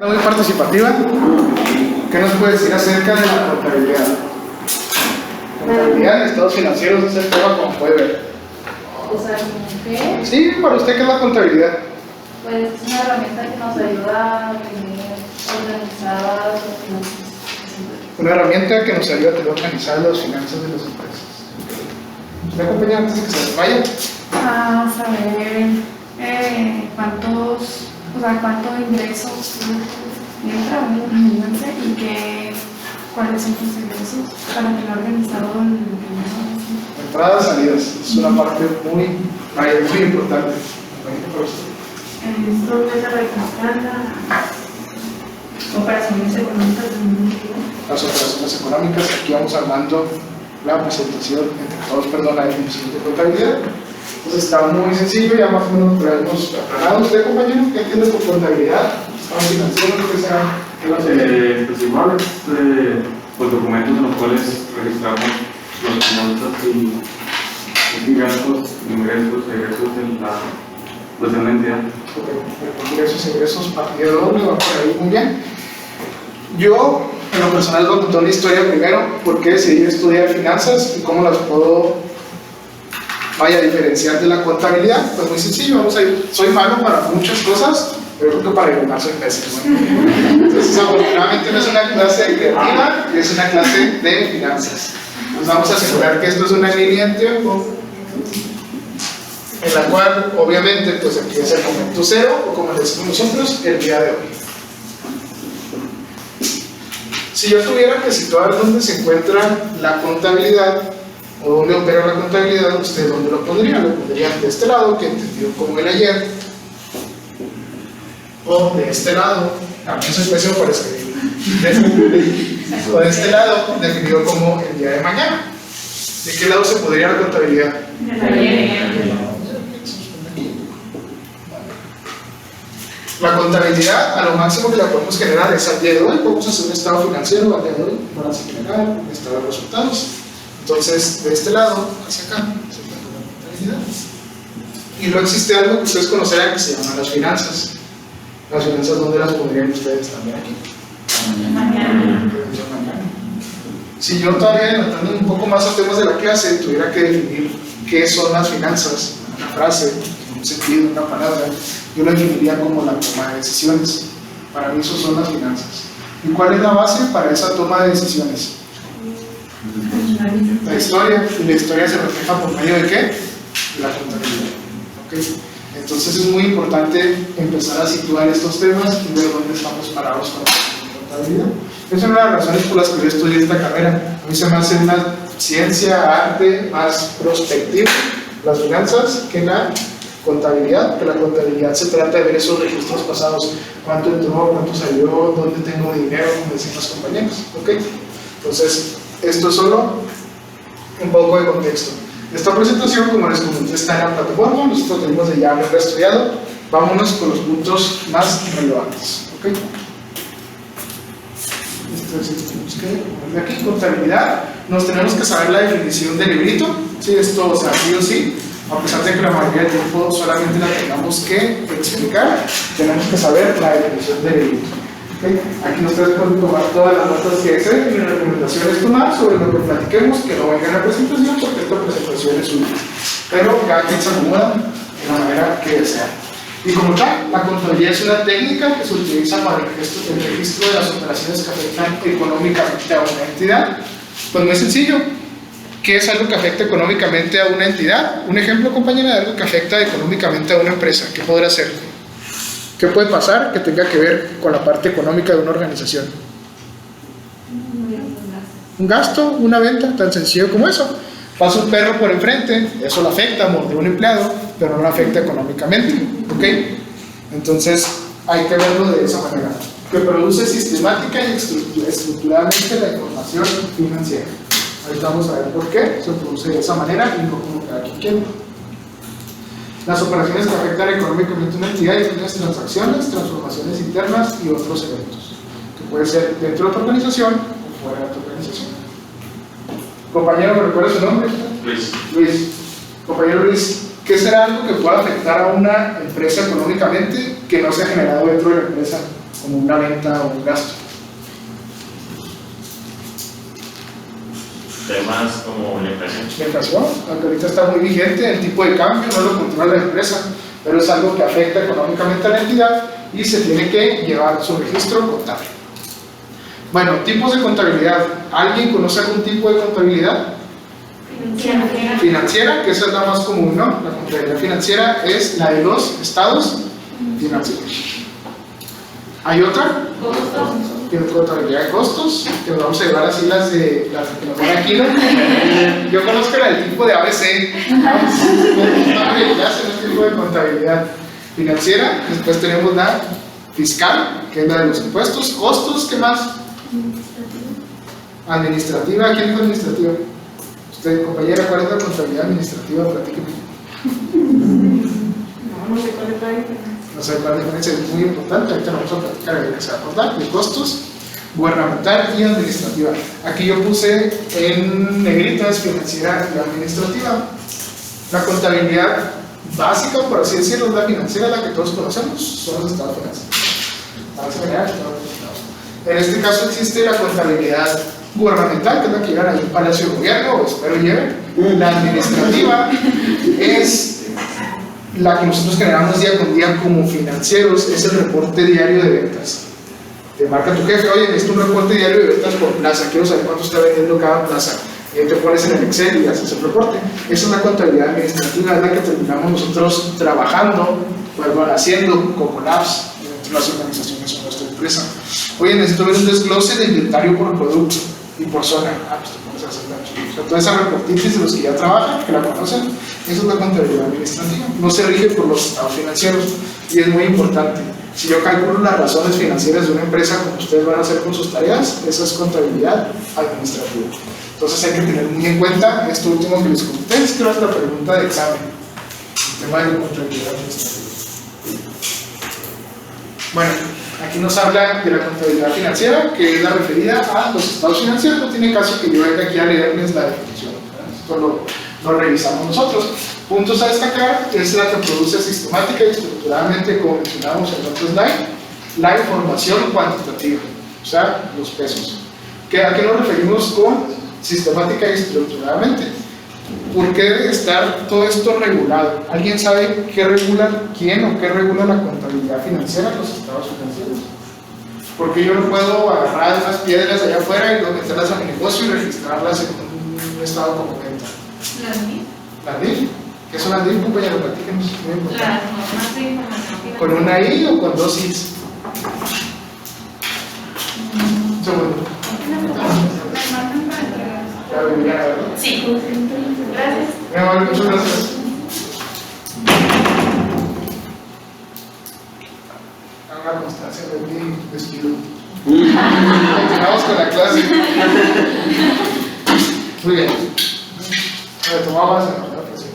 Muy participativa. ¿Qué nos puede decir acerca de la contabilidad? Contabilidad en estados financieros es el tema, como puede ver. O sea, ¿qué? Sí, para usted, ¿qué es la contabilidad? Pues es una herramienta que nos ayuda a tener organizadas las finanzas. Una herramienta que nos ayuda a tener organizadas las finanzas de las empresas. ¿Me acompaña antes de que se les vaya? A saber cuánto ingresos entra y cuáles son tus ingresos para tener organizado el dinero. Entradas, salidas. Es una parte muy importante. ¿Dónde se registran las operaciones económicas del mundo? Las operaciones económicas, aquí vamos armando la presentación entre todos, la definición de contabilidad. Entonces está muy sencillo, ya más o menos traemos aclarados. ¿Usted, compañero, qué entiende por contabilidad? ¿Estamos financieros? Pues igual, pues documentos en los cuales registramos los finanzas y gastos, ingresos, egresos de una entidad. Ingresos, partida doble, va por ahí muy bien. Yo, en lo personal, voy a contar una historia primero, por qué decidí estudiar finanzas y cómo las puedo diferenciar de la contabilidad. Pues muy sencillo, vamos a ir. Soy malo para muchas cosas, pero creo que para iluminar soy pésimo. Entonces, afortunadamente no es una clase creativa, es una clase de finanzas. Nos vamos a asegurar que esto es una línea en tiempo en la cual, obviamente, pues empieza el momento cero, o como le decimos nosotros, el día de hoy. Si yo tuviera que situar dónde se encuentra la contabilidad, o dónde opera la contabilidad, ¿usted dónde lo pondría? Lo pondría de este lado, que entendido como el ayer, o de este lado, también soy pésimo para escribir, o de este lado, definido como el día de mañana. ¿De qué lado se podría la contabilidad? La contabilidad, a lo máximo que la podemos generar es al día de hoy. Podemos hacer un estado financiero al día de hoy, balance general, un estado de resultados. Entonces, de este lado hacia acá se encuentra la contabilidad. Y luego existe algo que ustedes conocerán que se llama las finanzas. Las finanzas, ¿dónde las pondrían ustedes también aquí? Mañana. Si yo todavía entrando un poco más a temas de la clase, tuviera que definir qué son las finanzas, una frase, un sentido, una palabra, yo lo definiría como la toma de decisiones. Para mí eso son las finanzas. ¿Y cuál es la base para esa toma de decisiones? La historia. ¿Y la historia se refleja por medio de qué? La contabilidad. ¿Okay? Entonces es muy importante empezar a situar estos temas y ver dónde estamos parados con la contabilidad. Esa es una de las razones por las que yo estudié esta carrera. A mí se me hace una ciencia, arte más prospectiva, las finanzas, que la contabilidad. Que la contabilidad se trata de ver esos registros pasados, cuánto entró, cuánto salió, dónde tengo dinero, como decían los compañeros. ¿Okay? Entonces, esto es solo un poco de contexto. Esta presentación, como les comenté, está en la plataforma, nosotros tenemos de ya haberla estudiado. Vámonos con los puntos más relevantes. ¿Okay? Aquí, contabilidad, nos tenemos que saber la definición del librito. ¿Sí? Esto, o sea, sí o sí, a pesar de que la mayoría del tiempo solamente la tengamos que explicar, tenemos que saber la definición del librito. ¿Okay? Aquí ustedes pueden tomar todas las notas que deseen. Mi recomendación es tomar sobre lo que platiquemos, que no venga en la presentación, porque esta presentación es útil. Pero cada quien se acomoda de la manera que desea. Y como tal, la contabilidad es una técnica que se utiliza para el registro de las operaciones que afectan económicamente a una entidad. Pues muy sencillo. ¿Qué es algo que afecta económicamente a una entidad? Un ejemplo, compañera, de algo que afecta económicamente a una empresa. ¿Qué podrá ser? ¿Qué puede pasar que tenga que ver con la parte económica de una organización? Un gasto, una venta, tan sencillo como eso. Pasa un perro por enfrente, eso lo afecta, mordió a un empleado, pero no lo afecta económicamente. ¿Ok? Entonces, hay que verlo de esa manera. Que produce sistemática y estructuralmente la información financiera. Ahorita vamos a ver por qué se produce de esa manera y no como cada quien quiere. Las operaciones que afectan económicamente una entidad incluyen transacciones, transformaciones internas y otros eventos, que puede ser dentro de otra organización o fuera de otra organización. Compañero, ¿me recuerda su nombre? Luis. Luis. Compañero Luis, ¿Qué será algo que pueda afectar a una empresa económicamente que no se ha generado dentro de la empresa, como una venta o un gasto? Temas como la inflación. La inflación, aunque ahorita está muy vigente, el tipo de cambio no lo controla la empresa, pero es algo que afecta económicamente a la entidad y se tiene que llevar su registro contable. Bueno, tipos de contabilidad. ¿Alguien conoce algún tipo de contabilidad? Financiera, que esa es la más común, ¿no? La contabilidad financiera es la de los estados financieros. ¿Hay otra? Tiene contabilidad de costos, que nos vamos a llevar así las que nos van aquí, ¿no? Yo conozco la del tipo de ABC, ya sé el tipo de contabilidad financiera. Después tenemos la fiscal, que es la de los impuestos, costos, ¿qué más? Administrativa. ¿Quién es administrativa? Usted, compañera, ¿cuál es la contabilidad administrativa? Platíqueme. No sé cuál es la diferencia. No sé cuál es la diferencia, es muy importante. Ahorita nos vamos a platicar de que se va a acordar de costos, gubernamental y administrativa. Aquí yo puse en negritas financiera y administrativa. La contabilidad básica, por así decirlo, es la financiera, la que todos conocemos, son los estados financieros. En este caso existe la contabilidad gubernamental, que es la que llevan ahí en Palacio de Gobierno, o espero lleven. La administrativa es la que nosotros generamos día con día como financieros, es el reporte diario de ventas. Te marca tu jefe, oye, necesito un reporte diario de ventas por plaza, quiero saber cuánto está vendiendo cada plaza. Y ahí te pones en el Excel y haces el reporte. Esa es la contabilidad administrativa, es la que terminamos nosotros trabajando, bueno, haciendo como labs dentro de las organizaciones o nuestra empresa. Oye, necesito ver un desglose de inventario por producto y por zona. Pues te pones a hacer la. O sea, toda esa reportitis de los que ya trabajan, que la conocen, esa es la contabilidad administrativa. No se rige por los estados financieros y es muy importante. Si yo calculo las razones financieras de una empresa, como ustedes van a hacer con sus tareas, esa es contabilidad administrativa. Entonces hay que tener muy en cuenta esto último que les conté, es que era la pregunta de examen, el tema de la contabilidad administrativa. Bueno, aquí nos habla de la contabilidad financiera, que es la referida a los estados financieros. No tiene caso que yo venga aquí a leerles la definición, ¿verdad? Esto lo revisamos nosotros. Puntos a destacar: es la que produce sistemática y estructuradamente, como mencionábamos en otro slide, la información cuantitativa, o sea, los pesos. ¿A qué nos referimos con sistemática y estructuradamente? ¿Por qué debe estar todo esto regulado? ¿Alguien sabe qué regula, quién o qué regula la contabilidad financiera en los estados financieros? Porque yo no puedo agarrar unas piedras allá afuera y luego meterlas a mi negocio y registrarlas en un estado como venta. Las NIF. ¿Las NIF? ¿Qué son las NIF, compañero? Platíquenos, muy importante. Las normas de información financiera. ¿Con una I o con dos Is? Un segundo. Ya venía, ¿verdad? Sí. Gracias. Mi amor, muchas gracias. Haga constancia de mi despido. Continuamos con la clase. Muy bien. Retomamos en la presión.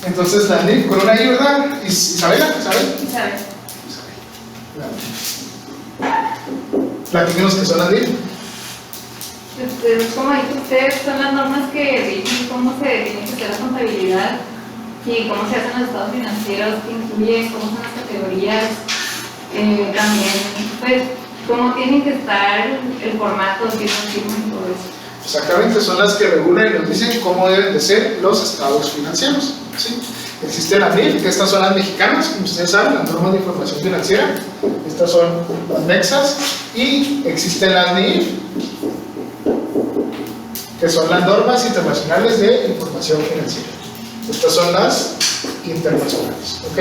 Entonces, la NIF con una I, ¿verdad? Isabela, ¿Isabel? Isabel. Platíquenos qué son las NIF. Como dice usted, son las normas que rigen cómo se tiene que hacer la contabilidad y cómo se hacen los estados financieros, que incluye cómo son las categorías, también, pues, cómo tiene que estar el formato, quién no firma y todo eso. Exactamente, son las que regulan y nos dicen cómo deben de ser los estados financieros. ¿Sí? Existe la NIF, que estas son las mexicanas, como ustedes saben, las normas de información financiera. Estas son las mexas. Y existen las NIF, que son las normas internacionales de información financiera. Estas son las internacionales, ¿ok?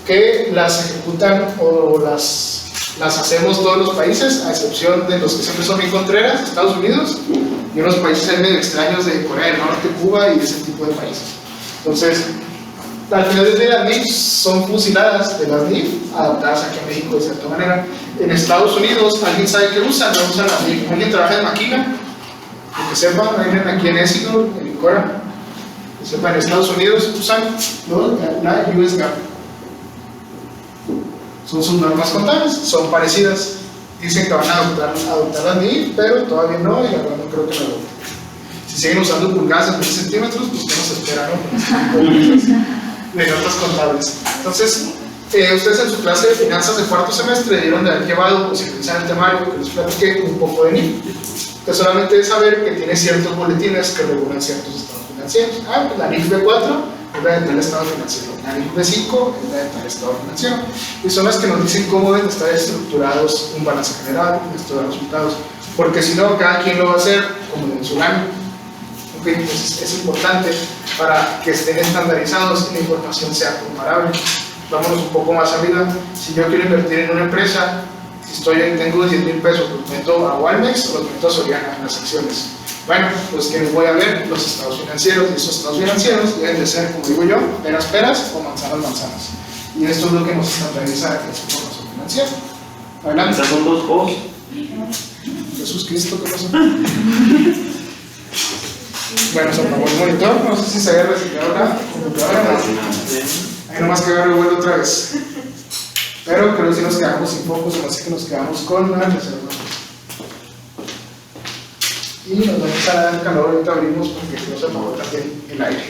Que las ejecutan o las hacemos todos los países, a excepción de los que siempre son bien contreras, Estados Unidos, y unos países medio extraños de Corea del Norte, Cuba y ese tipo de países. Entonces, al final de las NIF son fusiladas de las NIF, adaptadas aquí en México de cierta manera. En Estados Unidos, ¿alguien sabe qué usan? No usan las NIF. ¿Alguien trabaja en máquina? Que sepan, vienen aquí en Éxito, en Cora. Que sepan, en Estados Unidos usan la US GAAP. Son sus normas contables, son parecidas. dicen que van a adoptar la NIF, pero todavía no, y la verdad no creo que la adopten. Si siguen usando pulgadas en 10 centímetros, pues ¿qué nos espera, no? De notas contables. Entonces, ustedes en su clase de finanzas de cuarto semestre debieron de haber llevado, pues si utilizan el temario que les platiqué, un poco de NIF, que solamente es saber que tiene ciertos boletines que regulan ciertos estados financieros. Pues la NIF B4 es la de tal estado financiero, la NIF B5 es la de tal estado financiero, y son las que nos dicen cómo deben estar estructurados un balance general, un estado de resultados, porque si no, cada quien lo va a hacer como en su año. Entonces es importante para que estén estandarizados y la información sea comparable. Vámonos un poco más arriba. Si yo quiero invertir en una empresa, si tengo 10,000 pesos, los meto a Walmex o los meto a Soriana en las acciones. Bueno, pues que les voy a ver los estados financieros, y esos estados financieros deben de ser, como digo yo, peras o manzanas. Y esto es lo que nos estandariza esa información financiera. Adelante. Estas son dos cosas. Jesús Cristo, ¿qué pasó? Bueno, se apagó el monitor, no sé si se había reciclado la computadora. Ahí nomás que agarre vuelo otra vez. Pero creo que si nos quedamos sin focos, así que nos quedamos con la reserva. Y nos vamos a dar calor, ahorita abrimos porque no se apagó también el aire.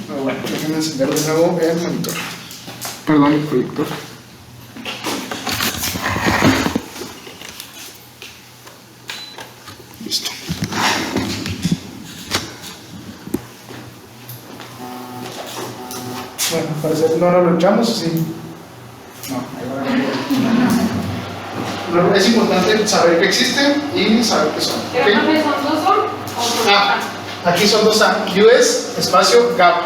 Pero bueno, déjenme encender de nuevo el monitor. Perdón, el proyector. Listo. Bueno, parece que no lo echamos, ¿sí? No, ahí va. Es importante saber que existen y saber qué son. ¿Qué ¿Okay? son dos son? ¿O son Ah, aquí son dos A. US, espacio, GAP.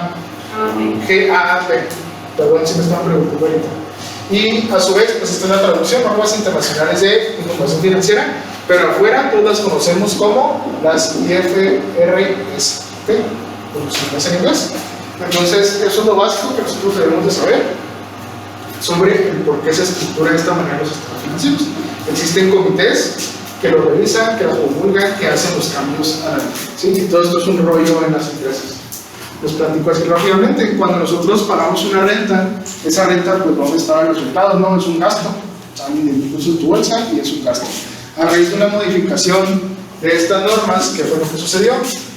G-A-A-P. Perdón si me están preguntando ahorita. Y a su vez, pues esta es la traducción, normas internacionales de información financiera, pero afuera todas las conocemos como las IFRS. ¿Ok? Por sus siglas en inglés. Entonces, eso es lo básico que nosotros debemos de saber sobre el por qué se estructura de esta manera los estados financieros. Existen comités que lo revisan, que lo promulgan, que hacen los cambios a la ley. ¿Sí? Y todo esto es un rollo en las empresas. Les platico así rápidamente. Cuando nosotros pagamos una renta, esa renta, pues ¿dónde está el resultado? No, es un gasto. Salen incluso en tu bolsa y es un gasto. A raíz de una modificación de estas normas, ¿qué fue lo que sucedió?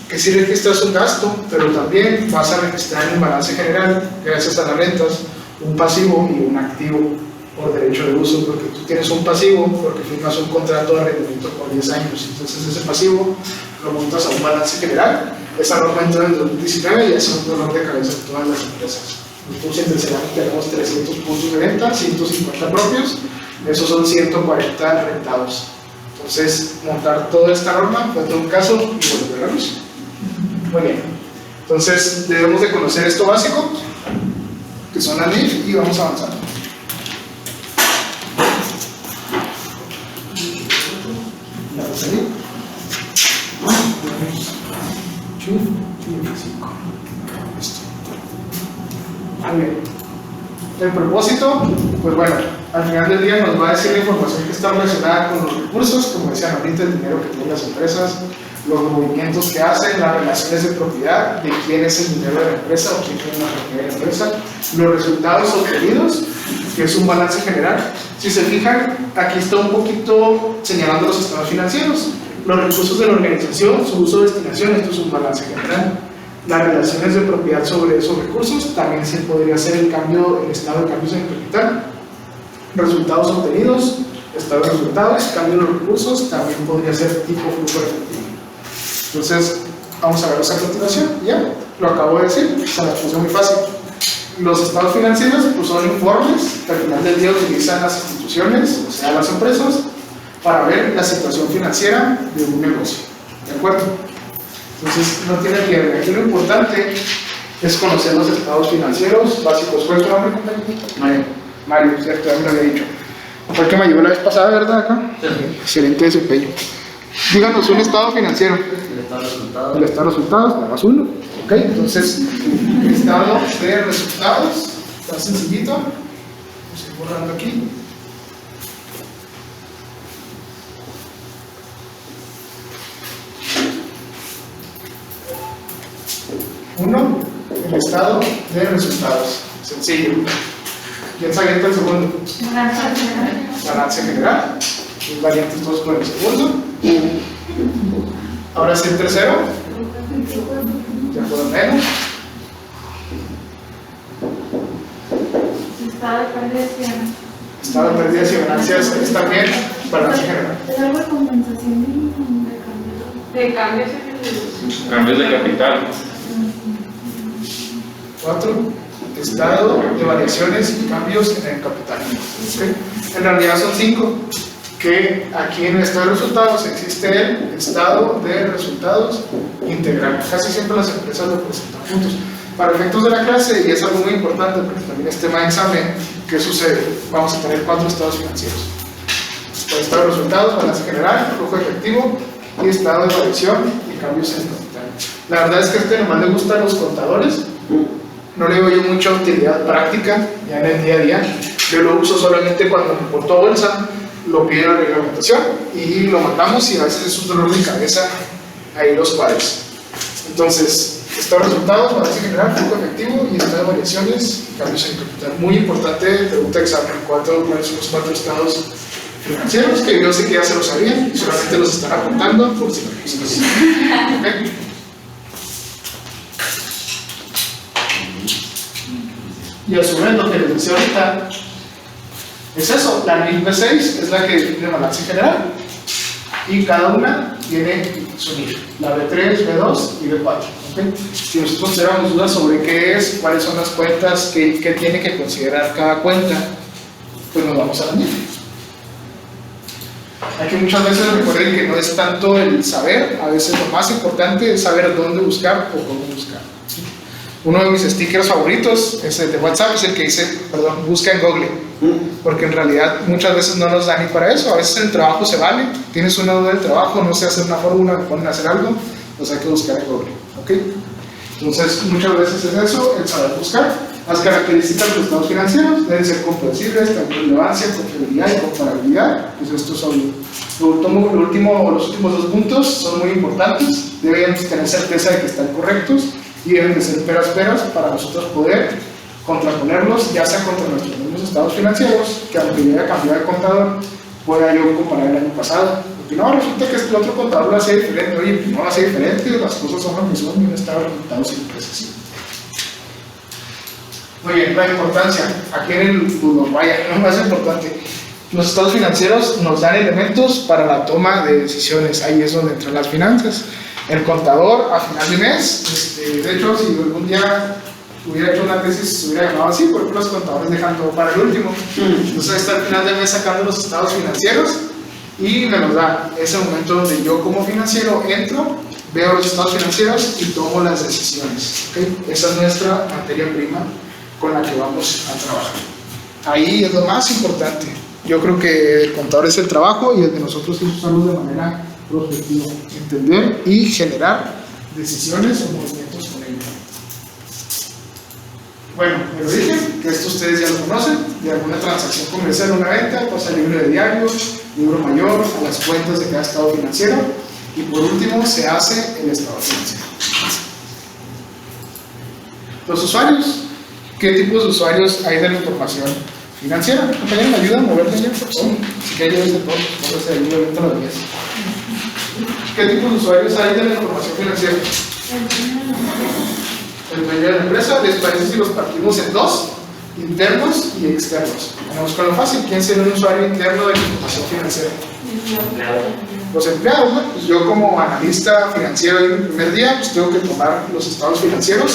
Que sí registras un gasto, pero también vas a registrar en el balance general, gracias a las rentas, un pasivo y un activo por derecho de uso, porque tú tienes un pasivo porque firmas un contrato de arrendamiento por 10 años, entonces ese pasivo lo montas a un balance general. Esa norma entró en el 2019 y es un dolor de cabeza en todas las empresas. Nosotros en Tercerano tenemos 300 puntos de venta, 150 propios, esos son 140 rentados. Entonces, montar toda esta norma fue todo un caso y volver a la luz. Muy bien, entonces debemos de conocer esto básico, que son las NIF, y vamos avanzando. ¿La vas a salir? Listo. Muy bien. El propósito, pues bueno, al final del día nos va a decir la información que está relacionada con los recursos, como decían ahorita, el dinero que tienen las empresas, los movimientos que hacen, las relaciones de propiedad, de quién es el dinero de la empresa o quién tiene la propiedad de la empresa, los resultados obtenidos, que es un balance general. Si se fijan, aquí está un poquito señalando los estados financieros, los recursos de la organización, su uso o destinación, esto es un balance general. Las relaciones de propiedad sobre esos recursos, también se podría hacer el estado de cambios en el capital. Resultados obtenidos, estado de resultados, cambio de los recursos, también podría ser tipo flujo de efectivo. Entonces, vamos a ver esa continuación. Ya, lo acabo de decir, se la puse muy fácil. Los estados financieros pues, son informes que al final del día utilizan las instituciones, o sea, las empresas, para ver la situación financiera de un negocio. ¿De acuerdo? Entonces, no tiene pierde. Aquí lo importante es conocer los estados financieros básicos. ¿Cuál es tu nombre, compañero? Mario, cierto, ya me lo había dicho. Fue el que me ayudó la vez pasada, ¿verdad? Acá. Sí. Excelente desempeño. Díganos un estado financiero. El estado de resultados. El estado de resultados, nada más uno. Ok, entonces, el estado de resultados, está sencillito. Vamos a ir borrando aquí. Uno, el estado de resultados. Sencillo. ¿Quién se avienta el segundo? Balance general. Las variantes todos con el segundo. Ahora sí el tercero. Ya fueron menos. Estado de pérdidas y ganancias. Estado de pérdidas y ganancias es también balance general. ¿Es algo de compensación De cambios Cambios de capital. 4. Estado de variaciones y cambios en el capital. ¿Ok? En realidad son 5. Que aquí en el estado de resultados existe el estado de resultados integral. Casi siempre las empresas lo presentan juntos. Para efectos de la clase, y es algo muy importante porque también es tema de examen, ¿qué sucede? Vamos a tener 4 estados financieros. El estado de resultados, balance general, flujo efectivo y estado de variación y cambios en el capital. La verdad es que nomás le gusta a los contadores. No le doy mucha utilidad práctica ya en el día a día. Yo lo uso solamente cuando me importó bolsa, lo pide la reglamentación y lo matamos, y a veces es un dolor de cabeza ahí los cuadros. Entonces, estado de resultados, balance general, flujo efectivo y estado de variaciones y cambios en capital. Muy importante, pregunta de examen, ¿cuáles son los 4 estados financieros? Que yo sé que ya se lo sabían y solamente los están apuntando por si no los ¿okay? Y a su vez lo que les decía ahorita es eso, la NIF B6 es la que define balance general y cada una tiene su NIF, la B3, B2 y B4. ¿Okay? Si nosotros tuviéramos dudas sobre qué es, cuáles son las cuentas, qué tiene que considerar cada cuenta, pues nos vamos a la NIF. Aquí muchas veces recuerden que no es tanto el saber, a veces lo más importante es saber dónde buscar o cómo buscar. Uno de mis stickers favoritos es el de WhatsApp, es el que dice, perdón, busca en Google, porque en realidad muchas veces no nos da ni para eso. A veces en el trabajo se vale, tienes una duda del trabajo, no sé hacer una fórmula, me ponen a hacer algo, pues hay que buscar en Google, ¿ok? Entonces muchas veces es eso, el saber buscar. Las características de los estados financieros deben ser comprensibles, tanto relevancia, confiabilidad y comparabilidad, pues esto es obvio. Los últimos 2 puntos son muy importantes, debemos tener certeza de que están correctos y deben de ser peras para nosotros poder contraponerlos, ya sea contra nuestros mismos estados financieros, que aunque yo haya cambiado de contador, pueda yo comparar el año pasado. Porque no, resulta que el otro contador lo hace diferente. Oye, pues no lo hace diferente, las cosas son lo que son y un estado de resultados siempre es así. Muy bien, la importancia, aquí en el lo más importante, los estados financieros nos dan elementos para la toma de decisiones, ahí es donde entran las finanzas. El contador a final de mes, de hecho, si algún día hubiera hecho una tesis, se hubiera llamado así, porque los contadores dejan todo para el último. Entonces está al final del mes sacando los estados financieros y me los da. Es el momento donde yo como financiero entro, veo los estados financieros y tomo las decisiones. ¿Okay? Esa es nuestra materia prima con la que vamos a trabajar. Ahí es lo más importante. Yo creo que el contador es el trabajo y el de nosotros es usarlo de manera prospectiva, entender y generar decisiones o movimientos con ello. Bueno, me lo dije, que esto ustedes ya lo conocen, de alguna transacción comercial, una venta, pasa al libro de diario, libro mayor, a las cuentas de cada estado financiero y por último se hace el estado financiero. Los usuarios, ¿qué tipos de usuarios hay de la información financiera? Compañeros, ¿me ayudan a moverme ya, por favor? Si que ayudas de todo, no se ayuda ahorita los días. ¿Qué tipos de usuarios hay de la información financiera? El dueño de la empresa. ¿Les parece si los partimos en 2? Internos y externos. Vamos con lo fácil. ¿Quién sería un usuario interno de la información financiera? Los empleados, ¿no? Pues yo como analista financiero en el primer día, pues tengo que tomar los estados financieros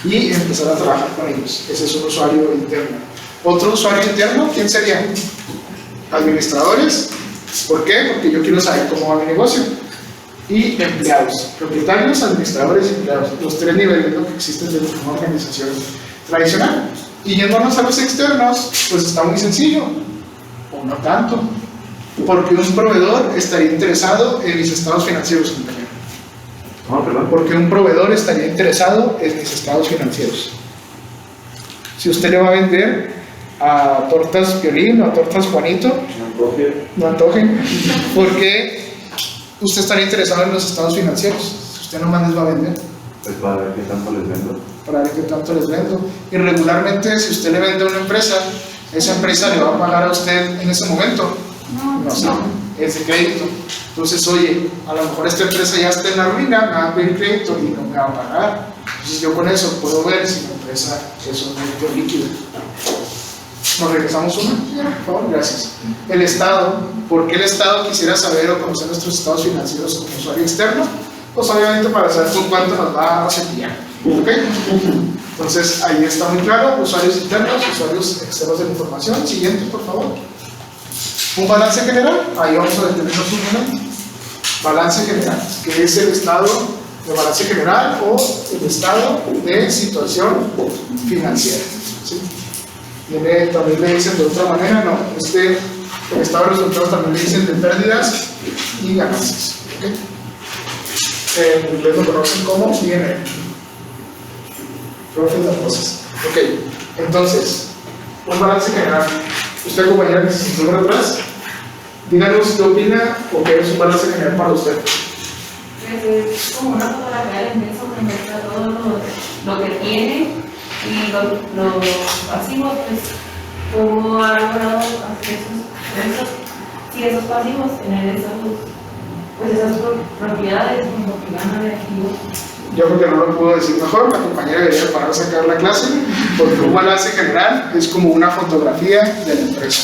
y empezar a trabajar con ellos. Ese es un usuario interno. Otro usuario interno, ¿quién sería? Administradores. ¿Por qué? Porque yo quiero saber cómo va mi negocio. Y empleados, propietarios, administradores y empleados. Los 3 niveles, ¿no?, que existen dentro de una organización tradicional. Y yéndonos a los externos, pues está muy sencillo, o no tanto, porque un proveedor estaría interesado en mis estados financieros, compañero. Porque un proveedor estaría interesado en mis estados financieros. Si usted le va a vender a tortas Piolín o a tortas Juanito, no antojen, porque usted estaría interesado en los estados financieros. Si usted nomás les va a vender, pues para ver qué tanto les vendo. Para ver qué tanto les vendo. Y regularmente, si usted le vende a una empresa, esa empresa le va a pagar a usted en ese momento No sé, es de crédito. Entonces, oye, a lo mejor esta empresa ya está en la ruina, me va a pedir crédito y no me va a pagar. Entonces, yo con eso puedo ver si la empresa es un crédito líquido. ¿Nos regresamos una? Por favor, gracias. El Estado. ¿Por qué el Estado quisiera saber o conocer nuestros estados financieros como usuario externo? Pues obviamente para saber con cuánto nos va a cepillar. ¿Ok? Entonces, ahí está muy claro. Usuarios internos, usuarios externos de la información. Siguiente, por favor. Un balance general. Ahí vamos a detenernos un momento. Balance general, que es el estado de balance general o el estado de situación financiera. ¿Sí? También le dicen de otra manera, no, el estado de resultados también le dicen de pérdidas y ganancias. ¿Okay? En inglés lo conocen como P&L, Profit and Loss. Ok, entonces, un balance general. Usted, compañera, que se sentó atrás, díganos qué opina o qué es un balance general para usted. Es como una fotografía de empresa donde muestra todo lo que tiene y los pasivos, pues, cómo ha logrado hacer esos pasivos, tener esas propiedades, como que gana de activos. Yo creo que no lo puedo decir mejor, la compañera debería parar a sacar la clase, porque un balance general es como una fotografía de la empresa.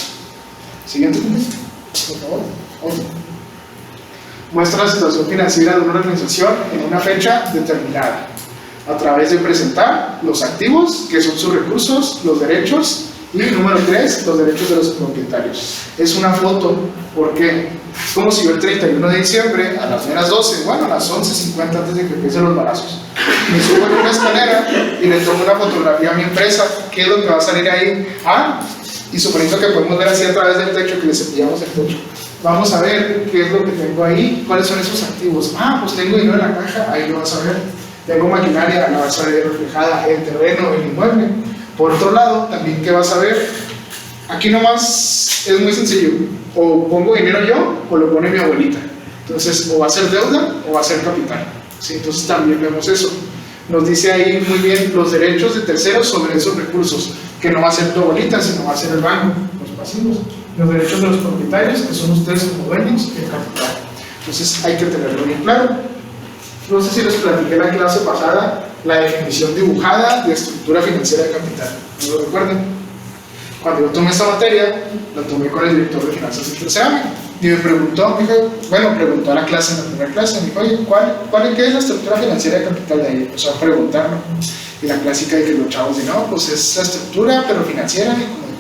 Siguiente, por favor. Otro. Muestra la situación financiera de una organización en una fecha determinada, a través de presentar los activos, que son sus recursos, los derechos, y número 3, los derechos de los propietarios. Es una foto, porque es como si yo el 31 de diciembre, a las menos 12, bueno, a las 11:50 antes de que empiecen los balazos, me subo en una escalera y le tomo una fotografía a mi empresa. ¿Qué es lo que va a salir ahí? Y suponiendo que podemos ver así a través del techo, que le cepillamos el techo. Vamos a ver qué es lo que tengo ahí, cuáles son esos activos. Pues tengo dinero en la caja, ahí lo vas a ver. Tengo maquinaria, la vas a ver reflejada, el terreno, el inmueble. Por otro lado, también, ¿qué vas a ver? Aquí nomás es muy sencillo. O pongo dinero yo, o lo pone mi abuelita. Entonces, o va a ser deuda, o va a ser capital. ¿Sí? Entonces, también vemos eso. Nos dice ahí muy bien los derechos de terceros sobre esos recursos, que no va a ser tu abuelita, sino va a ser el banco, los pasivos. Los derechos de los propietarios, que son ustedes como dueños, el capital. Entonces, hay que tenerlo bien claro. No sé si les platiqué en la clase pasada la definición dibujada de estructura financiera de capital. ¿No lo recuerdan? Cuando yo tomé esta materia, la tomé con el director de finanzas del CEAME y me preguntó, preguntó a la clase en la primera clase, me dijo, oye, ¿qué es la estructura financiera de capital de ahí? Empezó a preguntarme. Y la clásica de que los chavos dicen, no, pues es la estructura, pero financiera, y como de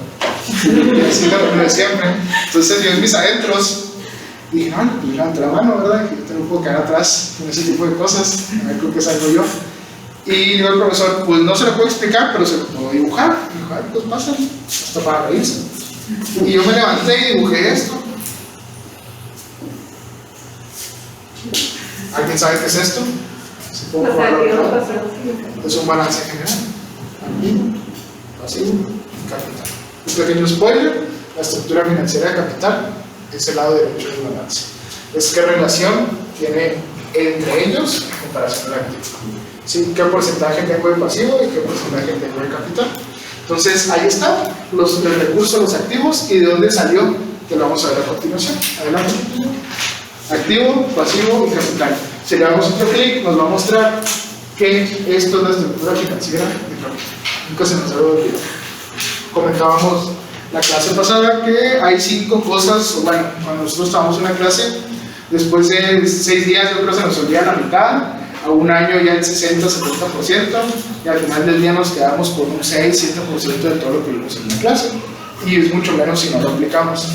capital. Y así lo de siempre. Entonces yo en mis adentros dije, no, pues levante la mano, ¿verdad? Que yo no puedo quedar atrás con ese tipo de cosas, a ver, creo que salgo yo. Y digo al profesor, pues no se lo puedo explicar, pero se lo puedo dibujar. Y dijo, pues pásale, hasta para reírse. Y yo me levanté y dibujé esto. ¿Alguien sabe qué es esto? Es un balance general. Activo, pasivo y capital. Un pequeño spoiler, la estructura financiera de capital es el lado derecho del balance. Es qué relación tiene entre ellos en comparación al activo. ¿Sí? ¿Qué porcentaje tengo de pasivo y qué porcentaje tengo de capital? Entonces, ahí están los recursos, los activos y de dónde salió, que lo vamos a ver a continuación. Adelante. Activo, pasivo y capital. Si le damos otro clic, nos va a mostrar que esto es la estructura financiera de capital. Nunca se nos ha olvidado. Comentábamos la clase pasada que hay 5 cosas, bueno, cuando nosotros estábamos en la clase, después de 6 días yo creo que se nos olvida la mitad, a un año ya el 60-70%, y al final del día nos quedamos con un 6-7% de todo lo que vimos en la clase, y es mucho menos si no lo aplicamos.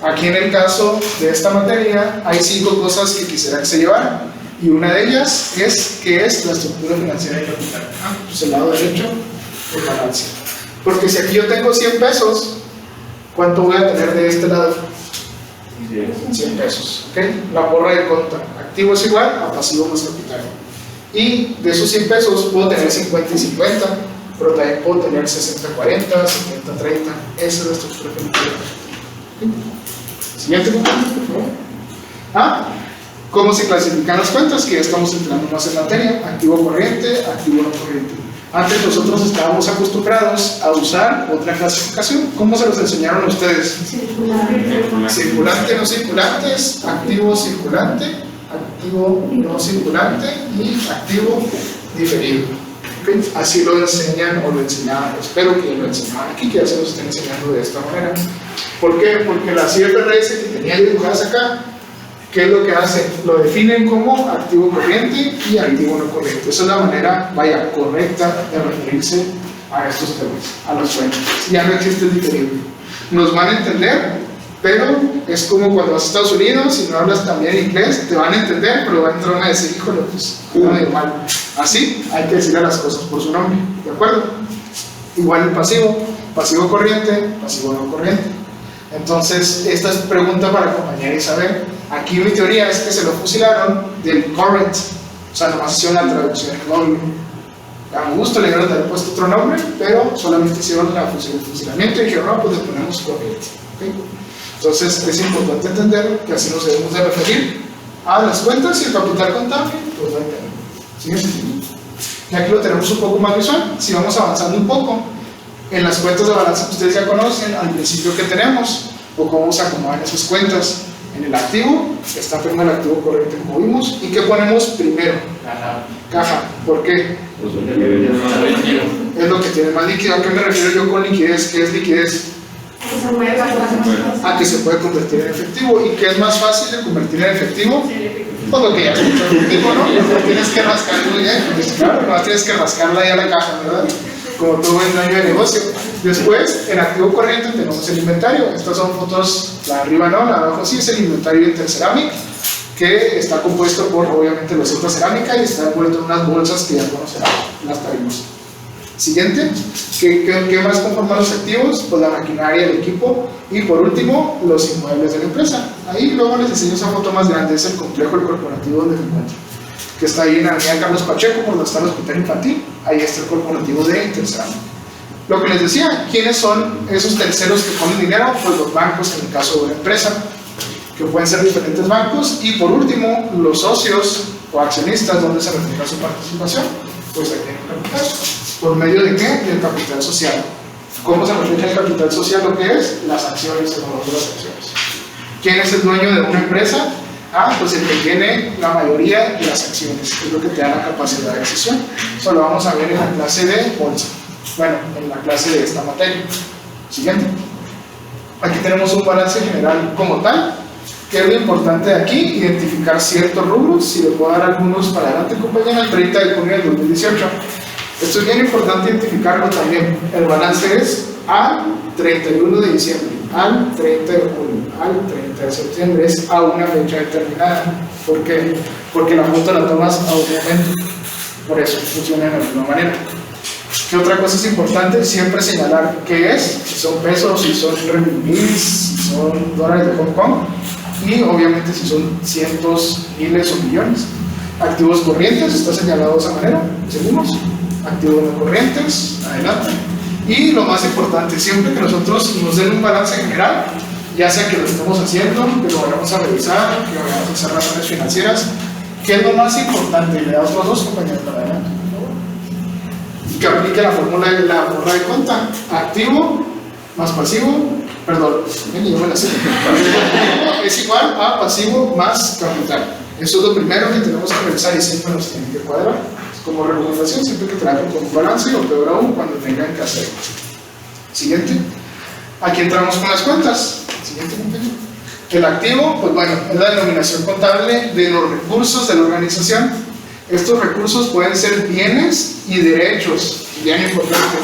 Aquí en el caso de esta materia hay 5 cosas que quisiera que se llevaran, y una de ellas es ¿qué es la estructura financiera de capital? Pues el lado derecho, el balance. Porque si aquí yo tengo 100 pesos, ¿cuánto voy a tener de este lado? 100 pesos. ¿Okay? La borra de conta. Activo es igual a pasivo más capital. Y de esos 100 pesos puedo tener 50 y 50, pero también puedo tener 60-40, 70-30. Esa es la estructura financiera. ¿Okay? Siguiente punto, por favor. ¿Cómo se clasifican las cuentas? Que ya estamos entrando más en materia. Activo corriente, activo no corriente. Antes nosotros estábamos acostumbrados a usar otra clasificación. ¿Cómo se los enseñaron a ustedes? Circulante, no circulantes, activo circulante, activo no circulante y activo diferido. ¿Okay? Así lo enseñan o lo enseñaban, espero que lo enseñaban aquí, que ya se los estén enseñando de esta manera. ¿Por qué? Porque las IFRS que tenía dibujadas acá, ¿qué es lo que hacen? Lo definen como activo corriente y activo no corriente. Esa es la manera, vaya, correcta de referirse a estos temas, a los fuentes. Ya no existe el diferido. Nos van a entender, pero es como cuando vas a Estados Unidos y no hablas también inglés, te van a entender, pero van a entrar a decir, híjole, pues, no medio mal. Así hay que decirle las cosas por su nombre, ¿de acuerdo? Igual el pasivo, pasivo corriente, pasivo no corriente. Entonces, esta es pregunta para compañera Isabel. Aquí mi teoría es que se lo fusilaron del current, o sea, nomás hicieron la traducción en doble. A mi gusto le dieron de haber puesto otro nombre, pero solamente hicieron el fusilamiento y dijeron, no, pues le ponemos corriente. ¿Okay? Entonces, es importante entender que así nos debemos de referir a las cuentas y el capital contable, pues lo entendemos. ¿Sí? Y aquí lo tenemos un poco más visual. Si vamos avanzando un poco, en las cuentas de balance que ustedes ya conocen, al principio que tenemos, o cómo se acomodan esas cuentas. En el activo, está primero el activo corriente como vimos, y ¿qué ponemos primero? Caja. ¿Por qué? Es lo que tiene más líquido. ¿A qué me refiero yo con liquidez? ¿Qué es liquidez? A que se puede convertir en efectivo. ¿Y qué es más fácil de convertir en efectivo? Pues lo que ya es efectivo, ¿no? No tienes que rascarlo ya, pues claro, no tienes que rascarla ya la caja, ¿verdad? Como todo buen dueño de negocio. Después, en activo corriente tenemos el inventario. Estas son fotos, la de arriba no, la de abajo sí, es el inventario de Interceramic, que está compuesto por, obviamente, loseta cerámica y está envuelto en unas bolsas que ya conocerán, las traemos. Siguiente, ¿qué más conforman los activos? Pues la maquinaria, el equipo y por último, los inmuebles de la empresa. Ahí luego les enseño esa foto más grande, es el complejo del corporativo donde me encuentro, que está ahí en la avenida Carlos Pacheco, por donde está el hospital infantil. Ahí está el corporativo de Interceramic. Lo que les decía, ¿quiénes son esos terceros que ponen dinero? Pues los bancos en el caso de una empresa, que pueden ser diferentes bancos, y por último, los socios o accionistas, donde se refleja su participación, pues ahí tienen capital. ¿Por medio de qué? Del capital social. ¿Cómo se refleja el capital social? Lo que es las acciones, el valor de las acciones. ¿Quién es el dueño de una empresa? Pues el que tiene la mayoría de las acciones, es lo que te da la capacidad de decisión. Eso lo vamos a ver en la clase de bolsa. Bueno, en la clase de esta materia. Siguiente. Aquí tenemos un balance general como tal. ¿Qué es lo importante de aquí? Identificar ciertos rubros. Si le puedo dar algunos para adelante, compañera, el 30 de junio del 2018. Esto es bien importante identificarlo también. El balance es al 31 de diciembre, al 30 de junio, al 30 de septiembre. Es a una fecha determinada. ¿Por qué? Porque la foto la tomas a un momento. Por eso funciona de la misma manera. ¿Qué otra cosa es importante? Siempre señalar qué es, si son pesos, si son renminbis, si son dólares de Hong Kong, y obviamente si son cientos, miles o millones. Activos corrientes, está señalado de esa manera, seguimos. Activos no corrientes, adelante. Y lo más importante, siempre que nosotros nos den un balance general, ya sea que lo estemos haciendo, que lo vayamos a revisar, que vayamos a hacer razones financieras, ¿qué es lo más importante? Le da otros dos compañeros para adelante. Que aplique la fórmula de la borra de cuenta. Activo más pasivo, perdón, yo me la sé. Es igual a pasivo más capital. Eso es lo primero que tenemos que revisar y siempre nos tiene que cuadrar. Como recomendación, siempre que trabajen con un balance, o peor aún, cuando tengan que hacerlo. Siguiente. Aquí entramos con las cuentas. Siguiente, compañero. El activo, pues bueno, es la denominación contable de los recursos de la organización. Estos recursos pueden ser bienes y derechos, bien importante,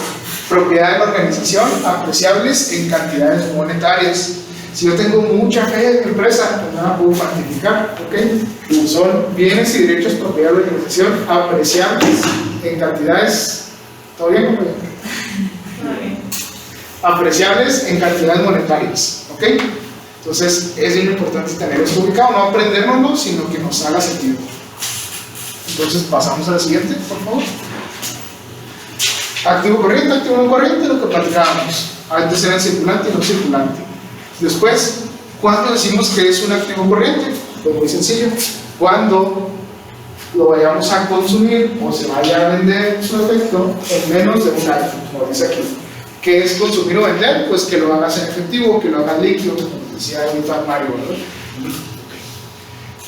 propiedad de la organización, apreciables en cantidades monetarias. Si yo tengo mucha fe en mi empresa, pues nada puedo cuantificar, ¿ok? Son bienes y derechos propiedad de la organización apreciables en cantidades, ¿todo bien, compañero? Apreciables en cantidades monetarias, ¿ok? Entonces es bien importante tener esto ubicado, no aprendérnoslo, sino que nos haga sentido. Entonces pasamos a la siguiente, por favor. Activo corriente, activo no corriente, lo que platicábamos. Antes eran circulante y no circulante. Después, ¿cuándo decimos que es un activo corriente? Pues muy sencillo. Cuando lo vayamos a consumir o se vaya a vender su efecto en menos de un año, como dice aquí. ¿Qué es consumir o vender? Pues que lo hagas en efectivo, que lo hagas líquido, como decía ahorita Mario, ¿verdad?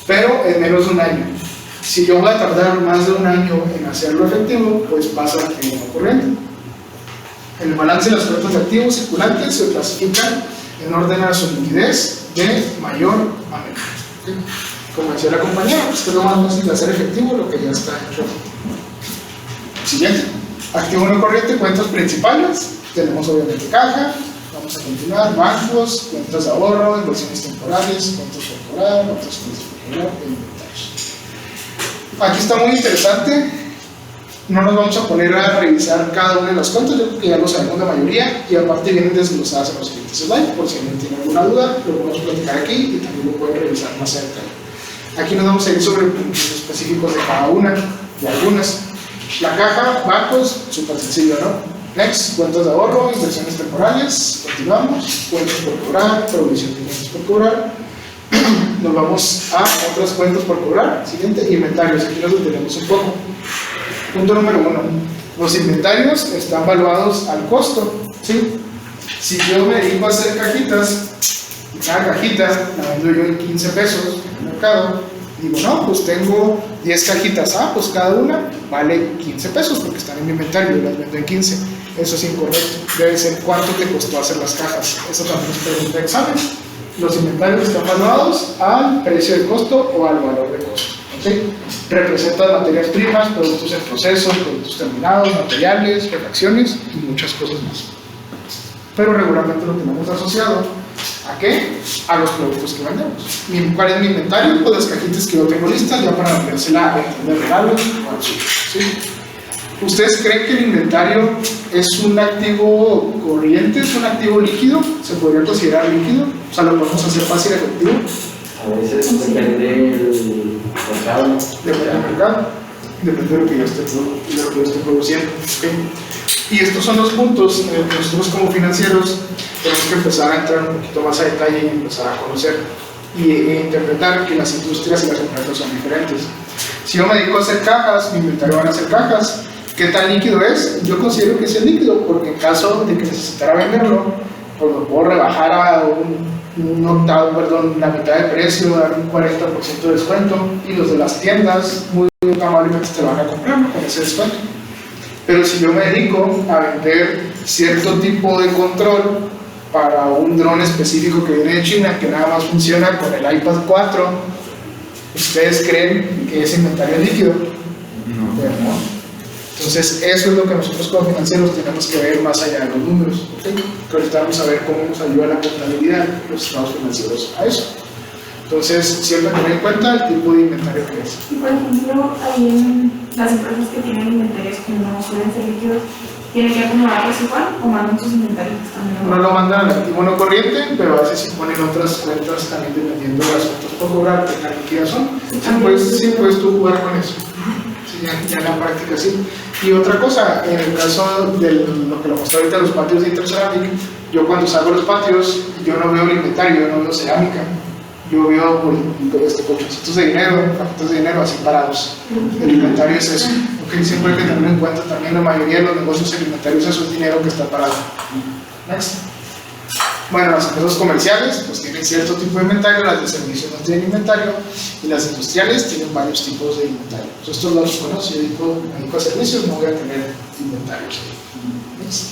Pero en menos de un año. Si yo voy a tardar más de un año en hacerlo efectivo, pues pasa al activo no corriente. El balance de las cuentas de activos circulantes se clasifican en orden a su liquidez de mayor a menor. ¿Sí? Como decía la compañera, pues que es lo más fácil de hacer efectivo lo que ya está hecho. Siguiente. Activo no corriente, cuentas principales. Tenemos obviamente caja. Vamos a continuar. Bancos, cuentas de ahorro, inversiones temporales, cuentas por cobrar, otras cuentas por cobrar e inventarios. Aquí está muy interesante. No nos vamos a poner a revisar cada una de las cuentas, yo creo que ya lo sabemos la mayoría, y aparte vienen desglosadas en los siguientes slides, por si alguien tiene alguna duda, lo podemos platicar aquí y también lo pueden revisar más cerca. Aquí nos vamos a ir sobre puntos específicos de cada una, de algunas. La caja, bancos, súper sencillo, ¿no? Next, cuentas de ahorro, inversiones temporales, continuamos, cuentas por cobrar, provisión de cuentas por cobrar. Nos vamos a otras cuentas por cobrar. Siguiente, inventarios, aquí nos detenemos un poco. Punto número 1. Los inventarios están valuados al costo, ¿sí? Si yo me dedico a hacer cajitas, y cada cajita la vendo yo en 15 pesos en el mercado, digo, no, pues tengo 10 cajitas, pues cada una vale 15 pesos porque están en mi inventario, yo las vendo en 15. Eso es incorrecto. Debe ser cuánto te costó hacer las cajas. Eso también es pregunta de examen. Los inventarios están valuados al precio de costo o al valor de costo. ¿Sí? Representan materias primas, productos en proceso, productos terminados, materiales, refacciones y muchas cosas más. Pero regularmente lo tenemos asociado ¿a qué? A los productos que vendemos. ¿Cuál es mi inventario? Pues las cajitas que yo tengo listas ya para vendérsela a de regalos o al súper. ¿Sí? ¿Ustedes creen que el inventario es un activo corriente, es un activo líquido? ¿Se podría considerar líquido? O sea, ¿lo podemos hacer fácil efectivo? A veces depende del mercado. Depende del mercado, depende de lo que yo esté produciendo. ¿Okay? Y estos son los puntos en los que nosotros como financieros tenemos que empezar a entrar un poquito más a detalle y empezar a conocer e interpretar que las industrias y las empresas son diferentes. Si yo me dedico a hacer cajas, mi inventario van a ser cajas. ¿Qué tan líquido es? Yo considero que es líquido porque en caso de que necesitara venderlo, pues lo puedo rebajar a la mitad de precio, dar un 40% de descuento, y los de las tiendas muy amablemente te van a comprar con ese descuento. Pero si yo me dedico a vender cierto tipo de control para un dron específico que viene de China, que nada más funciona con el iPad 4, ¿ustedes creen que ese inventario es líquido? No. Entonces, eso es lo que nosotros como financieros tenemos que ver más allá de los números. ¿Okay? Que ahorita vamos a ver cómo nos ayuda la contabilidad, los estados financieros a eso. Entonces, siempre tener en cuenta el tipo de inventario que es. Y por ejemplo, ahí en las empresas que tienen inventarios que no suelen ser líquidos, ¿tienen que acomodarlos igual o mandan sus inventarios también? No lo mandan al activo no corriente, pero a veces sí ponen otras cuentas también dependiendo de las cuentas por cobrar, que tan líquidas son. Sí, puedes tú jugar con eso. Sí, ya en la práctica sí. Y otra cosa, en el caso de lo que lo mostré ahorita, los patios de Interceramic, yo cuando salgo a los patios, yo no veo el inventario, yo no veo cerámica. Yo veo colchoncitos de dinero, paquetes de dinero así parados. El inventario es eso. Okay, siempre hay que tener en cuenta también la mayoría de los negocios, el inventario es eso, es dinero que está parado. Next. Bueno, las empresas comerciales pues tienen cierto tipo de inventario, las de servicios no tienen inventario, y las industriales tienen varios tipos de inventario. Estos los conozco, yo me dedico a servicios, no voy a tener inventarios. Next.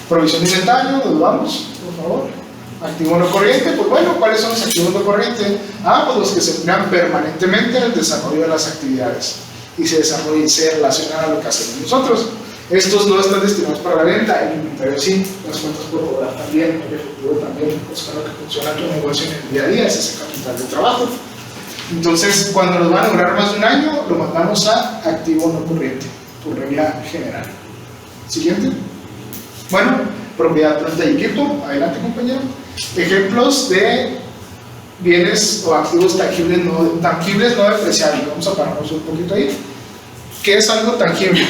Provisión de inventario, nos vamos, por favor. Activo no corriente, pues bueno, ¿cuáles son los activos no corrientes? Pues los que se emplean permanentemente en el desarrollo de las actividades y se desarrollan y se relacionan a lo que hacemos nosotros. Estos no están destinados para la venta, el inventario sí, las cuentas por cobrar también, el efectivo también, pues con lo que funciona tu negocio en el día a día, es ese capital de trabajo. Entonces, cuando nos van a durar más de un año, lo mandamos a activo no corriente, por regla general. Siguiente. Bueno, propiedad, planta y equipo. Adelante, compañero. Ejemplos de bienes o activos tangibles no depreciables. Vamos a pararnos un poquito ahí. ¿Qué es algo tangible?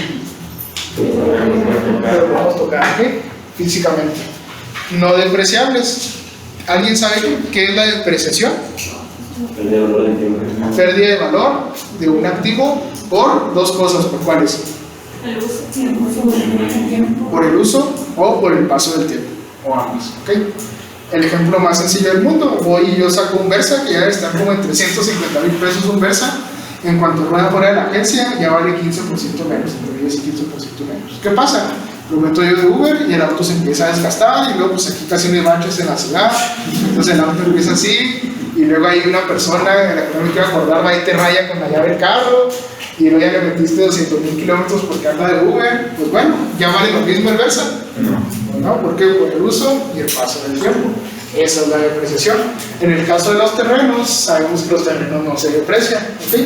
Pero lo vamos a tocar, ¿qué? Físicamente. No depreciables. ¿Alguien sabe qué es la depreciación? Pérdida de valor del tiempo. Pérdida de valor de un activo por dos cosas, ¿por cuáles? El uso, el tiempo. Por el uso o por el paso del tiempo, o ambos, ¿ok? El ejemplo más sencillo del mundo, voy y yo saco un Versa que ya está como en 350,000 pesos un Versa, en cuanto rueda fuera de la agencia ya vale 15% menos, entre 10 y 15% menos. ¿Qué pasa? Lo meto yo de Uber y el auto se empieza a desgastar y luego pues aquí casi no hay baches en la ciudad, entonces el auto empieza así y luego hay una persona de la que no me quiero acordar, va y te raya con la llave del carro y luego ya le metiste 200,000 kilómetros porque anda de Uber, pues bueno, ya vale lo mismo el Versa. ¿No? ¿Por qué? Por el uso y el paso del tiempo. Esa es la depreciación. En el caso de los terrenos, sabemos que los terrenos no se deprecian, ¿ok?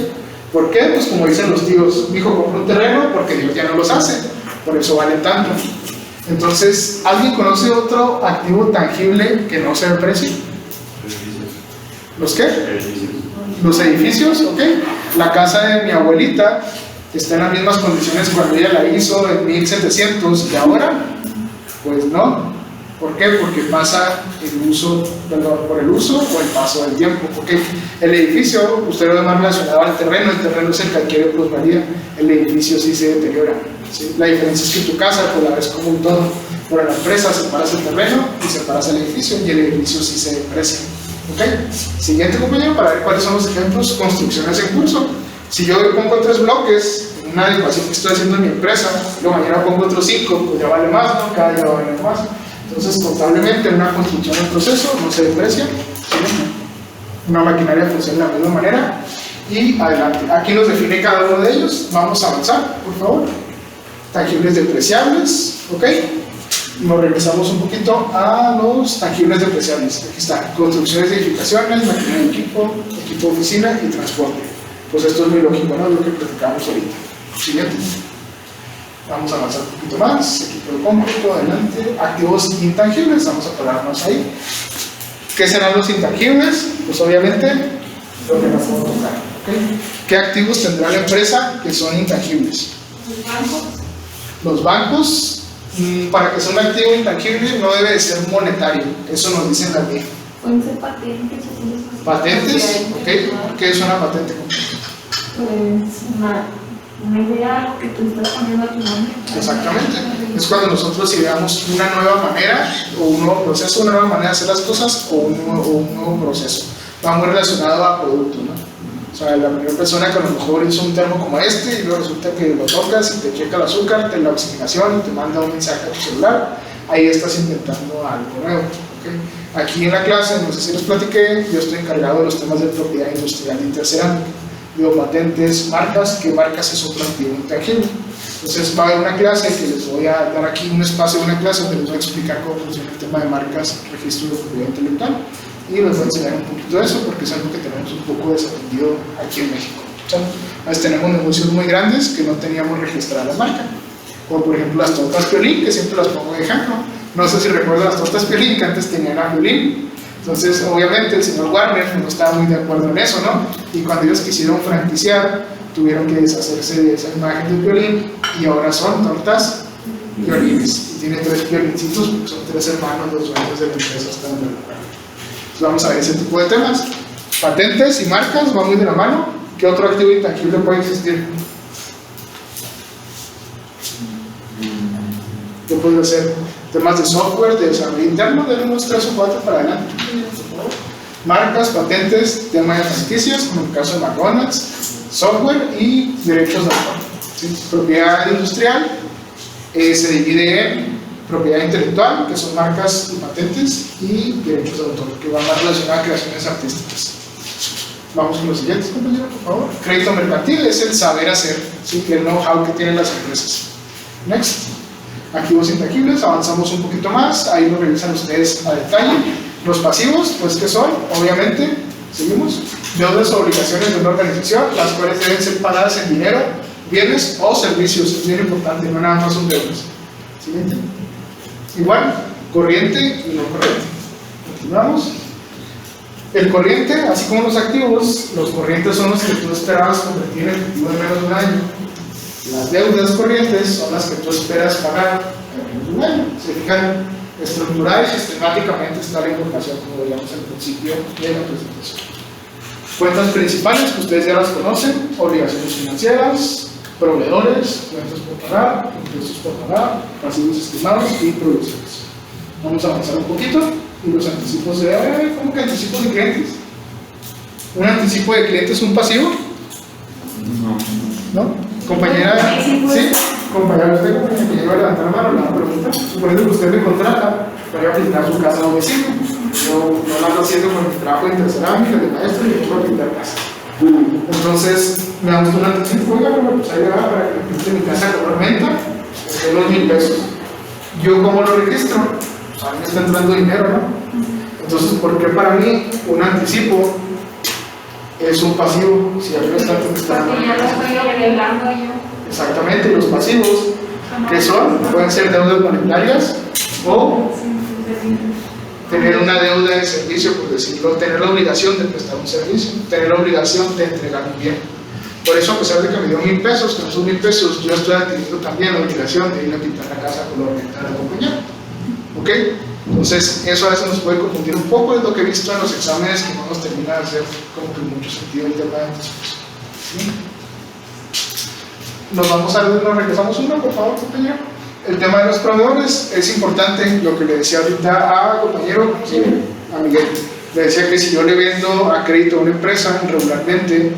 ¿Por qué? Pues como dicen los tíos, mi hijo compra un terreno porque Dios ya no los hace, por eso vale tanto. Entonces, ¿alguien conoce otro activo tangible que no se deprecie? ¿Los qué? Los edificios, ¿ok? La casa de mi abuelita está en las mismas condiciones cuando ella la hizo en 1700 y ahora, pues no. ¿Por qué? Porque pasa el uso, por el uso o el paso del tiempo. Porque el edificio, usted lo ve más relacionado al terreno, el terreno es el que adquiere plusvalía, el edificio sí se deteriora, ¿sí? La diferencia es que tu casa pues la ves como un todo, por la empresa separas el terreno y separas el edificio y el edificio sí se deprecia. ¿Ok? Siguiente compañero para ver cuáles son los ejemplos, construcciones en curso. Si yo pongo 3 bloques en una adecuación que estoy haciendo en mi empresa, luego mañana pongo otros 5, pues ya vale más, ¿no? Cada día va a valer más. Entonces, contablemente, una construcción en proceso no se deprecia, ¿sí? Una maquinaria funciona de la misma manera. Y adelante, aquí nos define cada uno de ellos. Vamos a avanzar, por favor. Tangibles depreciables, ¿ok? Nos regresamos un poquito a los tangibles depreciables. Aquí está, construcciones de edificaciones, maquinaria de equipo de oficina y transporte. Pues esto es muy lógico, ¿no? Lo que platicamos ahorita. Siguiente. Vamos a avanzar un poquito más. Equipo de cómputo, adelante. Activos intangibles, vamos a pararnos ahí. ¿Qué serán los intangibles? Pues obviamente lo que nos vamos a tocar, ¿okay? ¿Qué activos tendrá la empresa que son intangibles? Los bancos, para que sea un activo intangible no debe de ser monetario, eso nos dicen la ley. Pueden ser patentes. Patentes, ¿ok? ¿Qué es una patente? Pues una idea, algo que tú estás poniendo a tu nombre. Exactamente. Es cuando nosotros ideamos una nueva manera o un nuevo proceso, una nueva manera de hacer las cosas o un nuevo proceso. Va muy relacionado a producto, ¿no? O sea, la primera persona que a lo mejor hizo un termo como este y luego resulta que lo tocas y te checa el azúcar, te la oxigenación y te manda un mensaje a tu celular, ahí estás inventando algo nuevo, ¿okay? Aquí en la clase, no sé si les platiqué, yo estoy encargado de los temas de propiedad industrial intercerámica. Digo, patentes, marcas, ¿qué marcas es otro activo intangible? Entonces va a haber una clase que les voy a dar aquí un espacio de una clase donde les voy a explicar cómo funciona el tema de marcas, registro de propiedad intelectual y les voy a enseñar un poquito de eso porque es algo que tenemos un poco desaprendido aquí en México. Entonces tenemos negocios muy grandes que no teníamos registrada la marca, como por ejemplo las tortas Piolín, que siempre las pongo de ejemplo. No sé si recuerdan las tortas Piolín, que antes tenían a Piolín. Entonces, obviamente, el señor Warner no estaba muy de acuerdo en eso, ¿no? Y cuando ellos quisieron franquiciar, tuvieron que deshacerse de esa imagen de Piolín y ahora son tortas Piolines. Y tiene 3 Piolincitos, porque son 3 hermanos los dueños de la empresa. Están de acuerdo. Entonces, vamos a ver ese tipo de temas. Patentes y marcas van muy de la mano. ¿Qué otro activo intangible puede existir? ¿Qué puede ser? Temas de software, de desarrollo interno, de unos 3 o 4 para adelante. Marcas, patentes, tema de franquicias, como en el caso de McDonald's, software y derechos de autor. ¿Sí? Propiedad industrial se divide en propiedad intelectual, que son marcas y patentes, y derechos de autor, que van más relacionados a creaciones artísticas. Vamos con los siguientes, compañeros, por favor. Crédito mercantil es el saber hacer, ¿sí? El know-how que tienen las empresas. Next. Activos intangibles, avanzamos un poquito más, ahí lo revisan ustedes a detalle. Los pasivos, pues ¿qué son? Obviamente, seguimos, deudas o obligaciones de una organización, las cuales deben ser pagadas en dinero, bienes o servicios, es bien importante, no nada más son deudas. Siguiente. Igual, corriente y no corriente. Continuamos. El corriente, así como los activos, los corrientes son los que tú esperabas convertir en efectivo en menos de un año. Las deudas corrientes son las que tú esperas pagar en menos de un año. Se fijan, estructural y sistemáticamente está la información, como veíamos al principio de la presentación. Cuentas principales que ustedes ya las conocen: obligaciones financieras, proveedores, cuentas por pagar, impuestos por pagar, pasivos estimados y producciones. Vamos a avanzar un poquito. Y los anticipos de... ¿Cómo que anticipos de clientes? ¿Un anticipo de clientes es un pasivo? ¿No? Compañera, ¿sí? Compañera, usted compañera que lleva a levantar la mano, le va a preguntar. Suponiendo que usted me contrata para pintar su casa a domicilio. Yo no lo ando haciendo con mi trabajo de intercerámica, de maestro, y yo voy a pintar casa. Entonces, me da un anticipo, oiga, pues ahí va para que pinte mi casa con renta, es unos 1,000 pesos. ¿Yo cómo lo registro? Pues a mí me está entrando dinero, ¿no? Entonces, ¿por qué para mí un anticipo es un pasivo? Si a mí me está contestando. Porque ya lo estoy arreglando yo. Exactamente, los pasivos, ¿qué son? Pueden ser deudas monetarias o tener una deuda de servicio, por decirlo, tener la obligación de prestar un servicio, tener la obligación de entregar un bien. Por eso, a pesar de que me dio 1,000 pesos, con esos 1,000 pesos, yo estoy adquiriendo también la obligación de ir a pintar la casa con la renta de la compañía. ¿Ok? Entonces, eso a veces nos puede confundir un poco, es lo que he visto en los exámenes, que no nos termina de hacer como que mucho sentido el tema de anticipos. ¿Sí? Nos regresamos uno, por favor, compañero. El tema de los proveedores es importante, lo que le decía ahorita a compañero, ¿sí? A Miguel. Le decía que si yo le vendo a crédito a una empresa regularmente,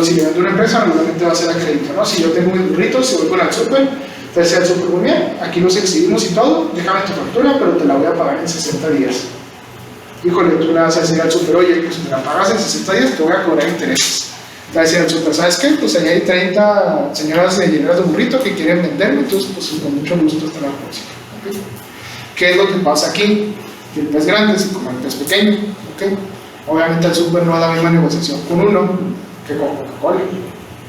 si le vendo a una empresa regularmente va a ser a crédito, ¿no? Si yo tengo mis burritos, si voy con el súper, te decía el súper, muy bien, aquí los exhibimos y todo, déjame tu factura, pero te la voy a pagar en 60 días. Híjole, tú le vas a decir al súper, oye, pues me la pagas en 60 días, te voy a cobrar intereses. Te va a decir al súper, ¿sabes qué? Pues ahí hay 30 señoras lleneras de burrito que quieren venderme, entonces pues con mucho gusto hasta la próxima. ¿Okay? ¿Qué es lo que pasa aquí? Que el pez grande es como el pez pequeño. ¿Okay? Obviamente el súper no da la misma negociación con uno que con Coca-Cola.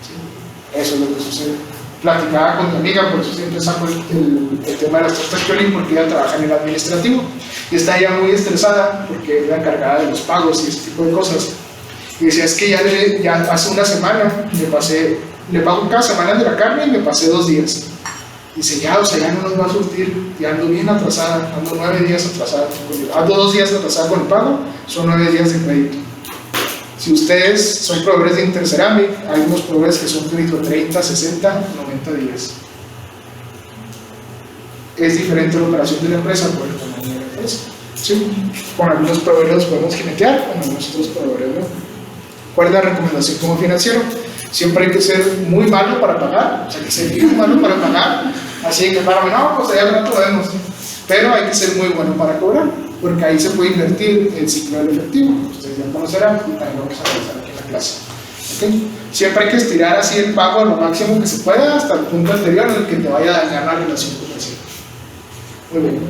¿Sí? Eso es lo que sucede. Platicaba con mi amiga, por eso siempre saco el tema de las tostas Piolín, porque ella trabaja en el administrativo y está ella muy estresada porque es la encargada de los pagos y ese tipo de cosas. Y decía, es que ya hace una semana le pago cada semana de la carne y me pasé 2 días. Dice, ya no nos va a surtir, y ando bien atrasada, ando 9 días atrasada, ando 2 días atrasada con el pago, son 9 días de crédito. Si ustedes son proveedores de Interceramic, hay unos proveedores que son crédito 30, 60, 90 días. Es diferente la operación de la empresa por el tamaño de la empresa. ¿Sí? Con algunos proveedores podemos jinetear, con algunos otros proveedores no. ¿Cuál es la recomendación como financiero? Siempre hay que ser muy malo para pagar, o sea, que ser muy malo para pagar, así que para no, pues allá no podemos, pero hay que ser muy bueno para cobrar, porque ahí se puede invertir el ciclo del efectivo, ustedes ya conocerán, y también vamos a revisar aquí en la clase. ¿Okay? Siempre hay que estirar así el pago a lo máximo que se pueda hasta el punto anterior en el que te vaya a dañar la relación comercial. Muy bien,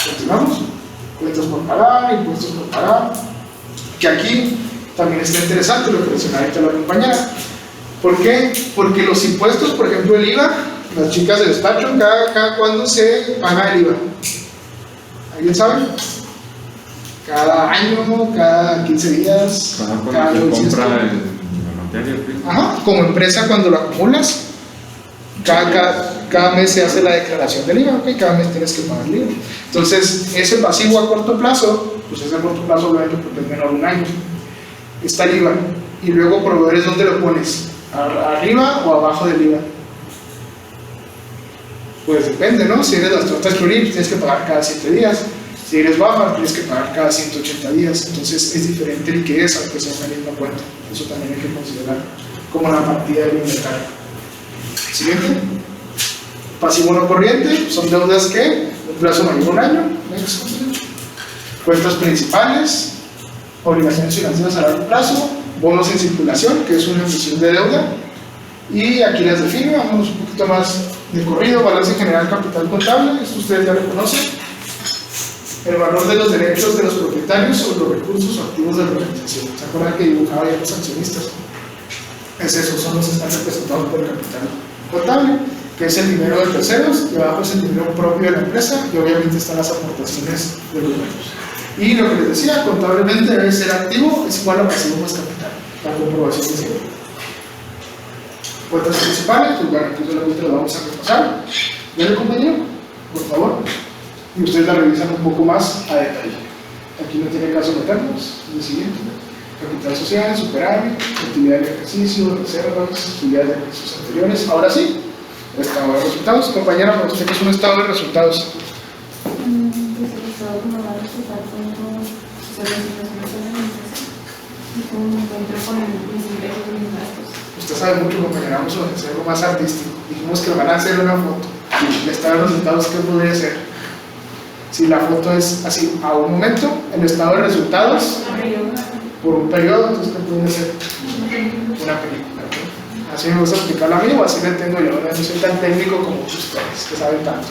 continuamos. Cuentas por pagar, impuestos por pagar, que aquí también está interesante lo que mencionaba ahorita la compañera. ¿Por qué? Porque los impuestos, por ejemplo el IVA, las chicas del despacho, cada cuándo se paga el IVA. ¿Alguien sabe? Cada año, cada 15 días, cada se compra la materia. Ajá, como empresa cuando lo acumulas, cada mes se hace la declaración del IVA, ¿okay? Cada mes tienes que pagar el IVA. Entonces, ese pasivo a corto plazo, pues es a corto plazo obviamente porque es menor de un año, está el IVA. Y luego proveedores, ¿dónde lo pones? ¿Arriba o abajo del IVA? Pues depende, ¿no? Si eres las tortas Piolín, tienes que pagar cada 7 días. Si eres Baja, tienes que pagar cada 180 días. Entonces es diferente liquidez, aunque sea una misma cuenta. Eso también hay que considerar como la partida del inventario. Siguiente. Pasivo no corriente, son deudas que un plazo mayor a un año. Cuentas principales, obligaciones financieras a largo plazo, bonos en circulación, que es una emisión de deuda, y aquí las defino, vamos un poquito más de corrido. Balance general capital contable, esto ustedes ya lo conocen. El valor de los derechos de los propietarios sobre los recursos o activos de la organización. ¿Se acuerdan que dibujaba ya los accionistas? Es eso, son los que están representados por el capital contable, que es el dinero de terceros, y abajo es el dinero propio de la empresa, y obviamente están las aportaciones de los dueños. Y lo que les decía, contablemente debe ser activo, es igual a pasivo más capital, la comprobación de ese. Cuentas principales, pues bueno, aquí solamente lo vamos a repasar. ¿Ven, compañero? Por favor. Y ustedes la revisan un poco más a detalle. Aquí no tiene caso meternos. El siguiente. capital social, superávit, utilidad del ejercicio, reservas, utilidades de ejercicios anteriores. Ahora sí, estado de resultados. Compañera, ¿usted qué es un estado de resultados? Pues el estado como va a resultar como sobre la situación de la administración y cómo me encuentro con mis ingresos y mis gastos. Usted sabe mucho, compañera, vamos a hacer algo más artístico. Dijimos que van a hacer una foto. El estado de resultados, ¿qué podría ser? Si la foto es así, a un momento, el estado de resultados, por un periodo, entonces ¿qué puede ser? Una película. ¿Okay? Así me gusta explicarlo a mí, o así lo entiendo yo. No soy tan técnico como ustedes, que saben tanto.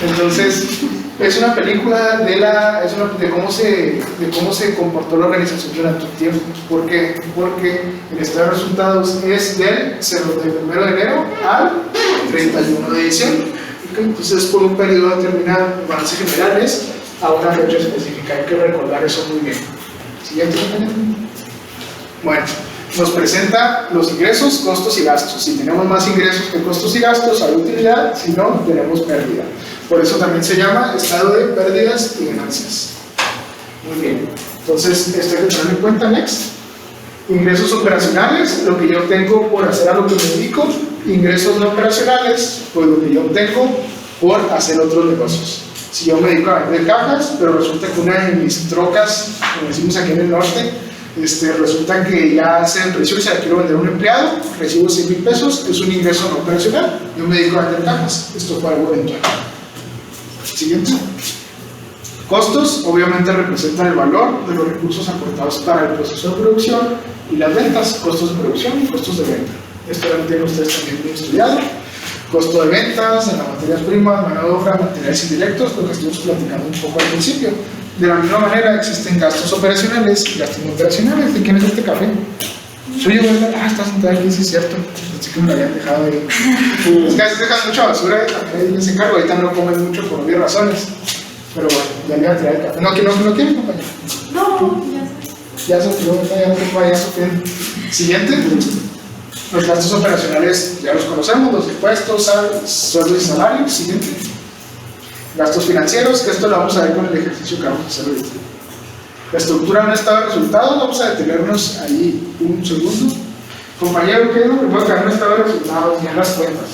Entonces, es una película de cómo se comportó la organización durante un tiempo. ¿Por qué? Porque el estado de resultados es del 1 de enero al 31 de diciembre. ¿Okay? Entonces, por un periodo determinado, van a ser generales a una fecha específica. Hay que recordar eso muy bien. Siguiente, compañero. Bueno, nos presenta los ingresos, costos y gastos. Si tenemos más ingresos que costos y gastos, hay utilidad; si no, tenemos pérdida. Por eso también se llama estado de pérdidas y ganancias. Muy bien. Entonces, esto hay que tenerlo en cuenta. Next. Ingresos operacionales, lo que yo obtengo por hacer a lo que me dedico. Ingresos no operacionales, pues lo que yo obtengo por hacer otros negocios. Si yo me dedico a vender cajas, pero resulta que una de mis trocas, como decimos aquí en el norte, resulta que ya se empreció y se la quiero vender a un empleado, recibo 100,000 pesos, es un ingreso no operacional. Yo me dedico a vender cajas, esto fue algo eventual. Siguiente. Costos, obviamente representan el valor de los recursos aportados para el proceso de producción y las ventas, costos de producción y costos de venta. Esto lo tienen ustedes también bien estudiado. Costo de ventas, en las materias primas, mano de obra, materiales indirectos, lo que estuvimos platicando un poco al principio. De la misma manera existen gastos operacionales y gastos no operacionales. ¿De quién es este café? Suyo, ¿verdad? Ah, está sentado aquí, sí es cierto. Pensé que me lo habían dejado ahí. Es que a veces dejan mucha basura y también ahí se encargo. Ahorita no comen mucho por obvias razones. Pero bueno, ya le voy a tirar el café. ¿No quiere, compañero? No, Ya se tiró, ya no vaya sufriendo. Siguiente. Los gastos operacionales ya los conocemos, los impuestos, sueldos y salarios. Siguiente. Gastos financieros, que esto lo vamos a ver con el ejercicio que vamos a hacer ahorita. La estructura de un estado de resultados, vamos a detenernos ahí un segundo. Compañero, ¿qué es lo que puede crear un estado de resultados? Ya en las cuentas.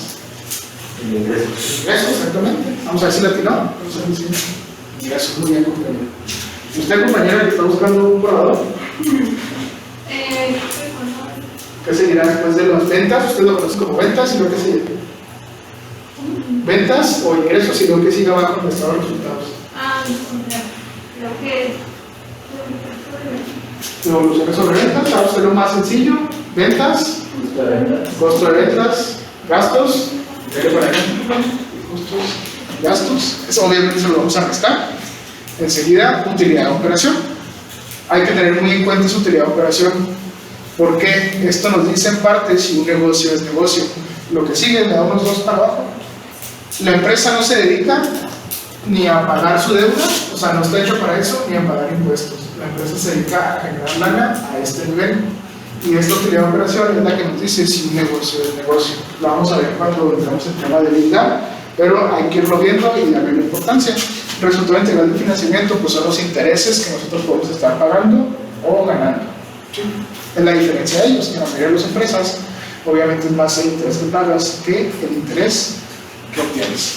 Ingresos. Ingresos, exactamente. Vamos a ver si la atinamos. Ingresos, muy bien, compañero. ¿Usted, compañero, que está buscando un proveedor? ¿Qué seguirá después de las ventas? Usted lo conoce como ventas y lo que sigue. Ventas o ingresos y lo que sigue abajo en el estado de resultados. Creo que Evoluciones sobre ventas, vamos a hacerlo más sencillo. Ventas, costo de ventas, gastos, costos, gastos, eso obviamente se lo vamos a restar. Enseguida, utilidad de operación. Hay que tener muy en cuenta esa utilidad de operación, porque esto nos dice en parte si un negocio es negocio. Lo que sigue, le damos 2 para abajo. La empresa no se dedica ni a pagar su deuda, o sea, no está hecho para eso, ni a pagar impuestos. La empresa se dedica a generar lana a este nivel. Y esta utilidad de operación es la que nos dice si un negocio es negocio. Lo vamos a ver cuando entramos en el tema de habilidad, pero hay que irlo viendo y darle la importancia. Resultado integral de financiamiento, pues son los intereses que nosotros podemos estar pagando o ganando. ¿Sí? Es la diferencia de ellos. En la mayoría de las empresas, obviamente es más el interés que pagas que el interés que obtienes.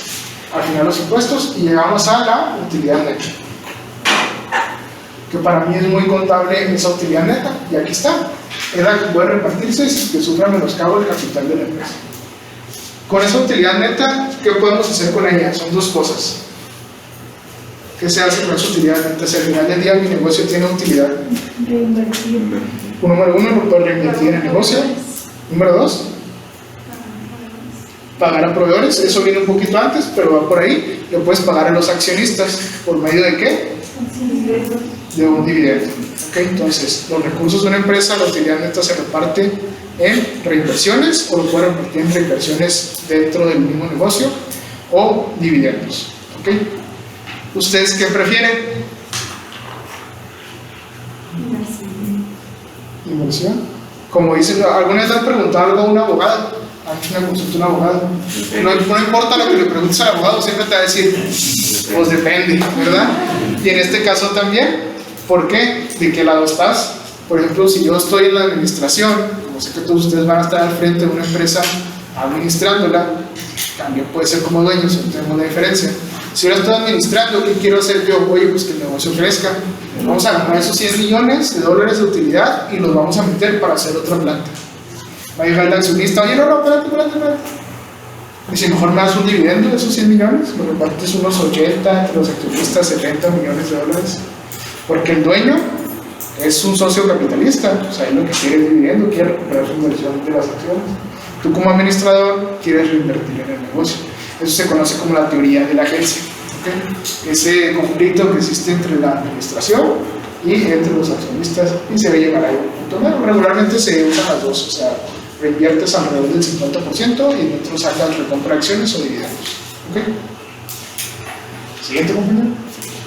Al final los impuestos y llegamos a la utilidad neta, que para mí es muy contable esa utilidad neta, y aquí está. Es la que puede repartirse sin que sufra menoscabo el capital de la empresa. Con esa utilidad neta, ¿qué podemos hacer con ella? Son 2 cosas. ¿Qué se hace con esa utilidad neta? Si al final del día mi negocio tiene utilidad, reinvertir. número 1, lo puedo reinvertir en el negocio. Número 2, pagar a proveedores. Eso viene un poquito antes, pero va por ahí. Le puedes pagar a los accionistas. ¿Por medio de qué? De un dividendo. ¿Okay? Entonces, los recursos de una empresa, la utilidad neta se reparte en reinversiones, o lo puede repartir en reinversiones dentro del mismo negocio, o dividendos. ¿Okay? ¿Ustedes qué prefieren? Inversión. Como dicen, ¿alguna vez le han preguntado algo a un abogado? Antes me consultó un abogado. No importa lo que le preguntes al abogado, siempre te va a decir, pues depende, ¿verdad? Y en este caso también, ¿por qué? ¿De qué lado estás? Por ejemplo, si yo estoy en la administración, como sé que todos ustedes van a estar al frente de una empresa administrándola, también puede ser como dueños, no tenemos una diferencia. Si yo la estoy administrando, ¿qué quiero hacer yo? Oye, pues que el negocio crezca. Vamos a ganar esos $100 millones de utilidad y los vamos a meter para hacer otra planta. Va a llegar el accionista, oye, no, espérate. Y si mejor me das un dividendo de esos $100 millones, lo repartes unos 80, entre los accionistas $70 millones. Porque el dueño es un socio capitalista, o sea, él lo que quiere es dividendo, quiere recuperar su inversión de las acciones. Tú como administrador quieres reinvertir en el negocio. Eso se conoce como la teoría de la agencia. ¿Okay? Ese conflicto que existe entre la administración y entre los accionistas y se debe llegar a un punto medio. Regularmente se usan las dos, o sea, reinviertes alrededor del 50% y en otro sacas recompra acciones o dividendos. ¿Okay? Siguiente compañero.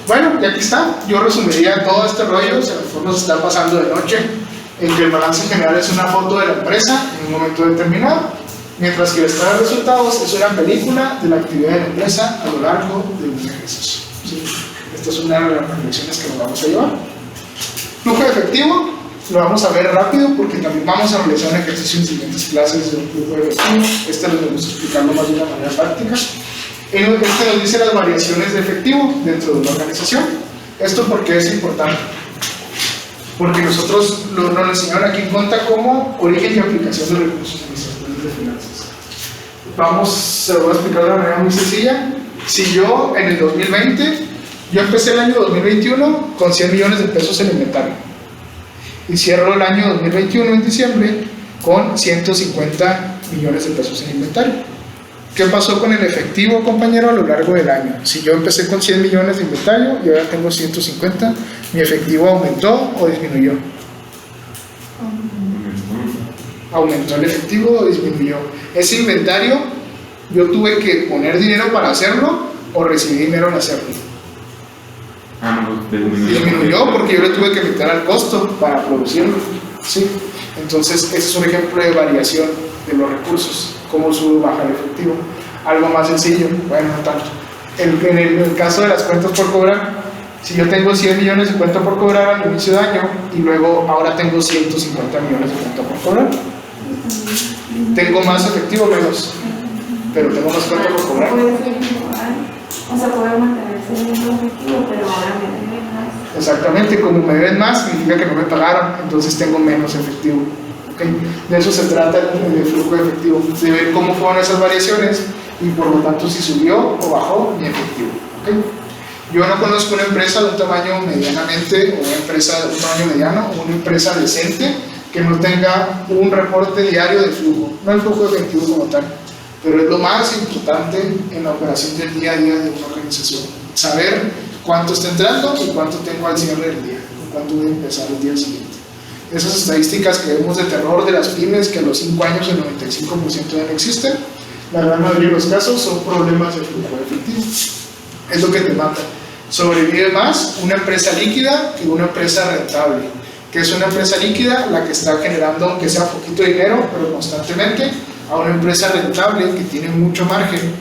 Bueno, y aquí está. Yo resumiría todo este rollo. Se nos está pasando de noche en que el balance general es una foto de la empresa en un momento determinado, mientras que el estado de resultados es una película de la actividad de la empresa a lo largo de un ejercicio. ¿Sí? Esta es una de las reflexiones que nos vamos a llevar. Flujo de efectivo, lo vamos a ver rápido porque también vamos a realizar un ejercicio en siguientes clases de un flujo de efectivo. Este lo vamos a explicarlo más de una manera práctica. Este nos dice las variaciones de efectivo dentro de una organización. ¿Esto por qué es importante? Porque nosotros nos enseñaron aquí en Conta como origen y aplicación de recursos en administrativos de finanzas. Se lo voy a explicar de una manera muy sencilla. Si yo en el 2020, yo empecé el año 2021 con $100 millones en inventario y cierro el año 2021 en diciembre con $150 millones en inventario. ¿Qué pasó con el efectivo, compañero, a lo largo del año? Si yo empecé con 100 millones de inventario y ahora tengo 150, ¿mi efectivo aumentó o disminuyó? ¿Aumentó el efectivo o disminuyó? Ese inventario, ¿yo tuve que poner dinero para hacerlo o recibí dinero al hacerlo? Disminuyó porque yo le tuve que meter al costo para producirlo. ¿Sí? Entonces, ese es un ejemplo de variación de los recursos. Cómo sube o baja el efectivo. Algo más sencillo, bueno, no tanto. En el caso de las cuentas por cobrar, si yo tengo 100 millones de cuentas por cobrar al inicio de año y luego ahora tengo 150 millones de cuentas por cobrar, tengo más efectivo o menos, pero tengo más cuentas por cobrar. O sea, puede mantenerse el mismo efectivo, pero ahora me deben más. Exactamente, como me deben más, significa que no me pagaron, entonces tengo menos efectivo. ¿Okay? De eso se trata el flujo de efectivo, de ver cómo fueron esas variaciones y por lo tanto si subió o bajó mi efectivo. ¿Okay? Yo no conozco una empresa de un tamaño medianamente, o una empresa de un tamaño mediano, o una empresa decente que no tenga un reporte diario de flujo, no el flujo de efectivo como tal, pero es lo más importante en la operación del día a día de una organización, saber cuánto está entrando y cuánto tengo al cierre del día, o cuánto voy a empezar el día siguiente. Esas estadísticas que vemos de terror de las pymes, que a los 5 años el 95% ya no existen, la gran mayoría de los casos son problemas de flujo de efectivo. Es lo que te mata. Sobrevive más una empresa líquida que una empresa rentable. ¿Qué es una empresa líquida? La que está generando, aunque sea poquito dinero, pero constantemente, a una empresa rentable que tiene mucho margen,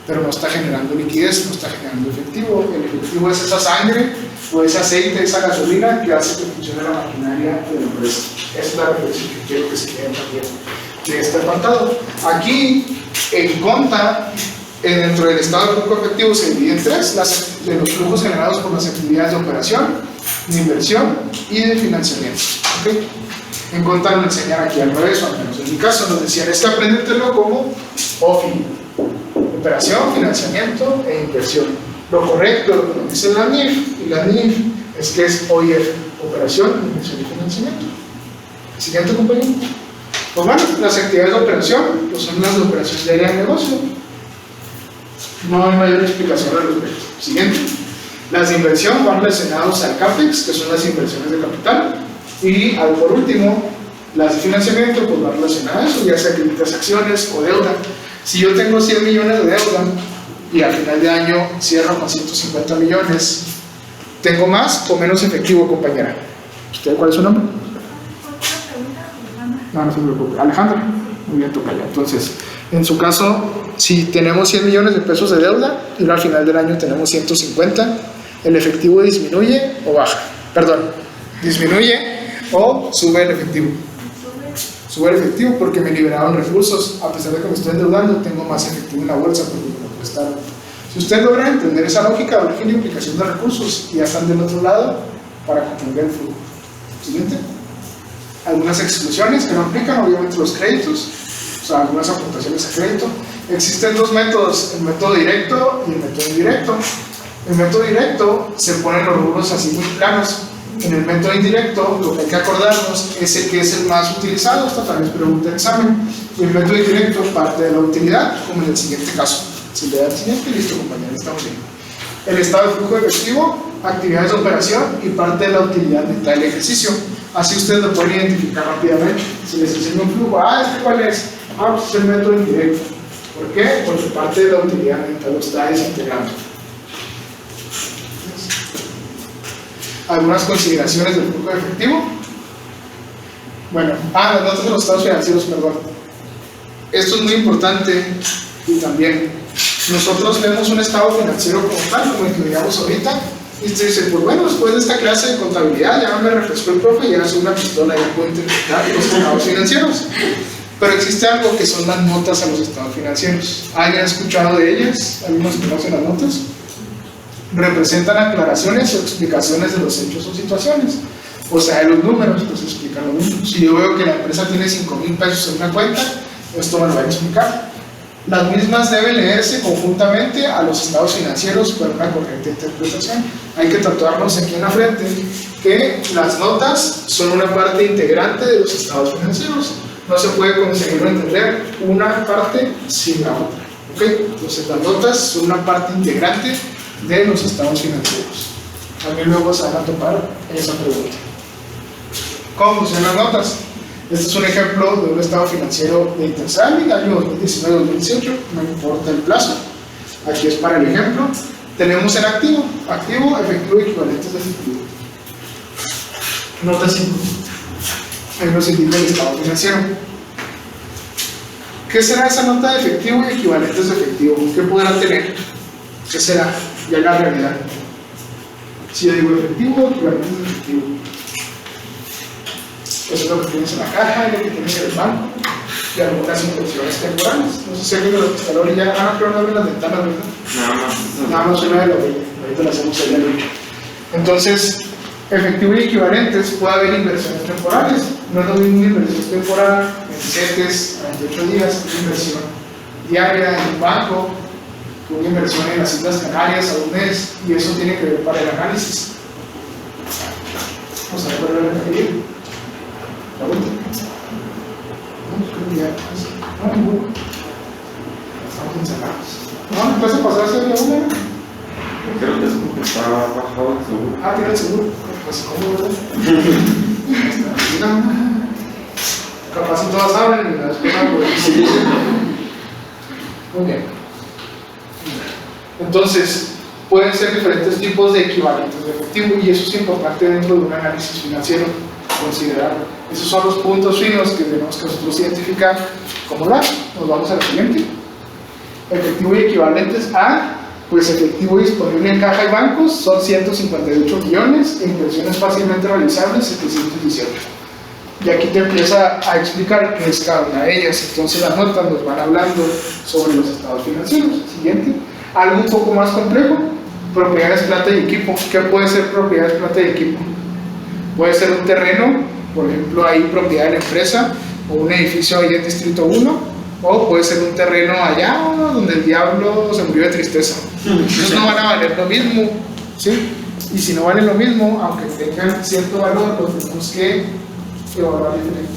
pero no está generando liquidez, no está generando efectivo. El efectivo es esa sangre o ese aceite, esa gasolina que hace que funcione la maquinaria de la empresa. Esa es la reflexión que quiero que se quede también de este apartado. Aquí, en Conta, dentro del estado de flujo efectivo se divide en tres: de los flujos generados por las actividades de operación, de inversión y de financiamiento. ¿Okay? En Conta nos enseñan aquí al revés, o al menos en mi caso nos decían: es que apréndetelo como OFI, operación, financiamiento e inversión. Lo correcto, lo que dice la NIF, y la NIF es que es OIF, operación, inversión y financiamiento. Siguiente, compañero. Pues bueno, las actividades de operación pues son las de operación diaria del negocio. No hay mayor explicación al respecto. Siguiente. Las de inversión van relacionadas al CAPEX, que son las inversiones de capital. Y por último, las de financiamiento pues van relacionadas a eso, ya sea créditos, acciones o deuda. Si yo tengo 100 millones de deuda y al final de año cierro con 150 millones, ¿tengo más o menos efectivo, compañera? ¿Usted cuál es su nombre? No se preocupe. Alejandra. Muy bien, toca ya. Entonces, en su caso, si tenemos 100 millones de pesos de deuda y al final del año tenemos 150, ¿el efectivo disminuye o baja? Perdón, disminuye o sube el efectivo? Sube el efectivo porque me liberaron recursos. A pesar de que me estoy endeudando, tengo más efectivo en la bolsa porque me lo prestaron. Si usted logra entender esa lógica de origen y implicación de recursos, ya están del otro lado para comprender el flujo. Siguiente. Algunas exclusiones que no aplican, obviamente los créditos, o sea, algunas aportaciones a crédito. Existen dos métodos, el método directo y el método indirecto. El método directo se ponen los rubros así muy planos. En el método indirecto, lo que hay que acordarnos es el que es el más utilizado. Esta también es pregunta de examen. Y el método indirecto parte de la utilidad, como en el siguiente caso. Si le da el siguiente, listo, compañeros, estamos bien. El estado de flujo efectivo, actividades de operación y parte de la utilidad mental del ejercicio. Así ustedes lo pueden identificar rápidamente. Si les enseño un flujo, ¿cuál es? Pues es el método indirecto. ¿Por qué? Porque parte de la utilidad mental lo está desintegrando. Algunas consideraciones del flujo efectivo. Bueno, las notas de los estados financieros, perdón. Esto es muy importante y también nosotros vemos un estado financiero como tal, como el que veíamos ahorita, y usted dice, pues bueno, después de esta clase de contabilidad ya me refrescó el profe y ya soy una pistola, ya puedo interpretar los estados financieros. Pero existe algo que son las notas a los estados financieros. ¿Alguien ha escuchado de ellas? ¿Algunos conocen las notas? Representan aclaraciones o explicaciones de los hechos o situaciones. O sea, de los números, pues explican los números. Si yo veo que la empresa tiene 5,000 pesos en una cuenta, esto me lo va a explicar. Las mismas deben leerse conjuntamente a los estados financieros para una correcta interpretación. Hay que tatuarnos aquí en la frente que las notas son una parte integrante de los estados financieros. No se puede conseguir entender una parte sin la otra. ¿Okay? Entonces las notas son una parte integrante de los estados financieros. También luego se van a topar esa pregunta. ¿Cómo funcionan las notas? Este es un ejemplo de un estado financiero de Intersal, año 2019-2018, no importa el plazo. Aquí es para el ejemplo. Tenemos el activo, efectivo y equivalentes de efectivo. Nota 5. Ahí nos indica el estado financiero. ¿Qué será esa nota de efectivo y equivalentes de efectivo? ¿Qué podrá tener? ¿Qué será? Ya la realidad. Si yo digo efectivo, equivalentes de efectivo. Eso es lo que tienes en la caja, lo que tienes en el banco y algunas inversiones temporales. No sé si alguien de los que está ahora ya, creo que no abren las ventanas, ¿verdad? Nada más una de la orilla. Ahorita la hacemos ahí a la orilla. Entonces, efectivo y equivalentes, puede haber inversiones temporales. No es lo mismo una inversión temporal en CETES a 28 días, una inversión diaria en un banco, una inversión en las Islas Canarias a un mes, y eso tiene que ver para el análisis. Vamos a ver cuál es el referir. La última. Estamos encerrados. No, ¿me puedes pasar a hacer la una? Creo que es porque está bajado el seguro. Tiene el seguro. Pues, ¿cómo, verdad? Capaz si todas abren y las pegan por el. Muy bien. Entonces, pueden ser diferentes tipos de equivalentes de efectivo y eso es importante dentro de un análisis financiero considerarlo. Esos son los puntos finos que tenemos que nosotros identificar. ¿Cómo lo hacen? Nos vamos al siguiente. Efectivo y equivalentes a, pues efectivo disponible en caja y bancos son 158 millones, e inversiones fácilmente realizables 718. Y aquí te empieza a explicar qué es cada una de ellas. Entonces las notas nos van hablando sobre los estados financieros. Siguiente. Algo un poco más complejo, propiedades, plata y equipo. ¿Qué puede ser propiedades, plata y equipo? Puede ser un terreno, por ejemplo, hay propiedad de la empresa, o un edificio ahí en Distrito 1, o puede ser un terreno allá donde el diablo se murió de tristeza. Ellos no van a valer lo mismo, ¿sí? Y si no valen lo mismo, aunque tengan cierto valor, los tenemos que evaluar diferente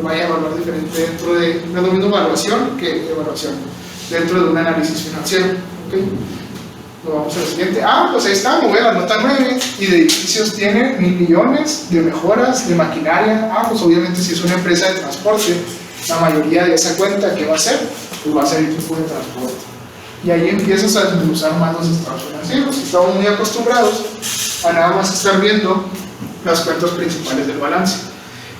vaya a evaluar diferente dentro de, no es lo mismo evaluación que evaluación, dentro de un análisis financiero, ¿ok? Nos vamos al siguiente. Pues ahí está, mover la nota 9, y de edificios tiene 1.000 millones de mejoras de maquinaria. Pues obviamente si es una empresa de transporte, la mayoría de esa cuenta, ¿qué va a hacer? Pues va a ser equipo de transporte. Y ahí empiezas a desmenuzar más los estados financieros. Estamos muy acostumbrados a nada más estar viendo las cuentas principales del balance.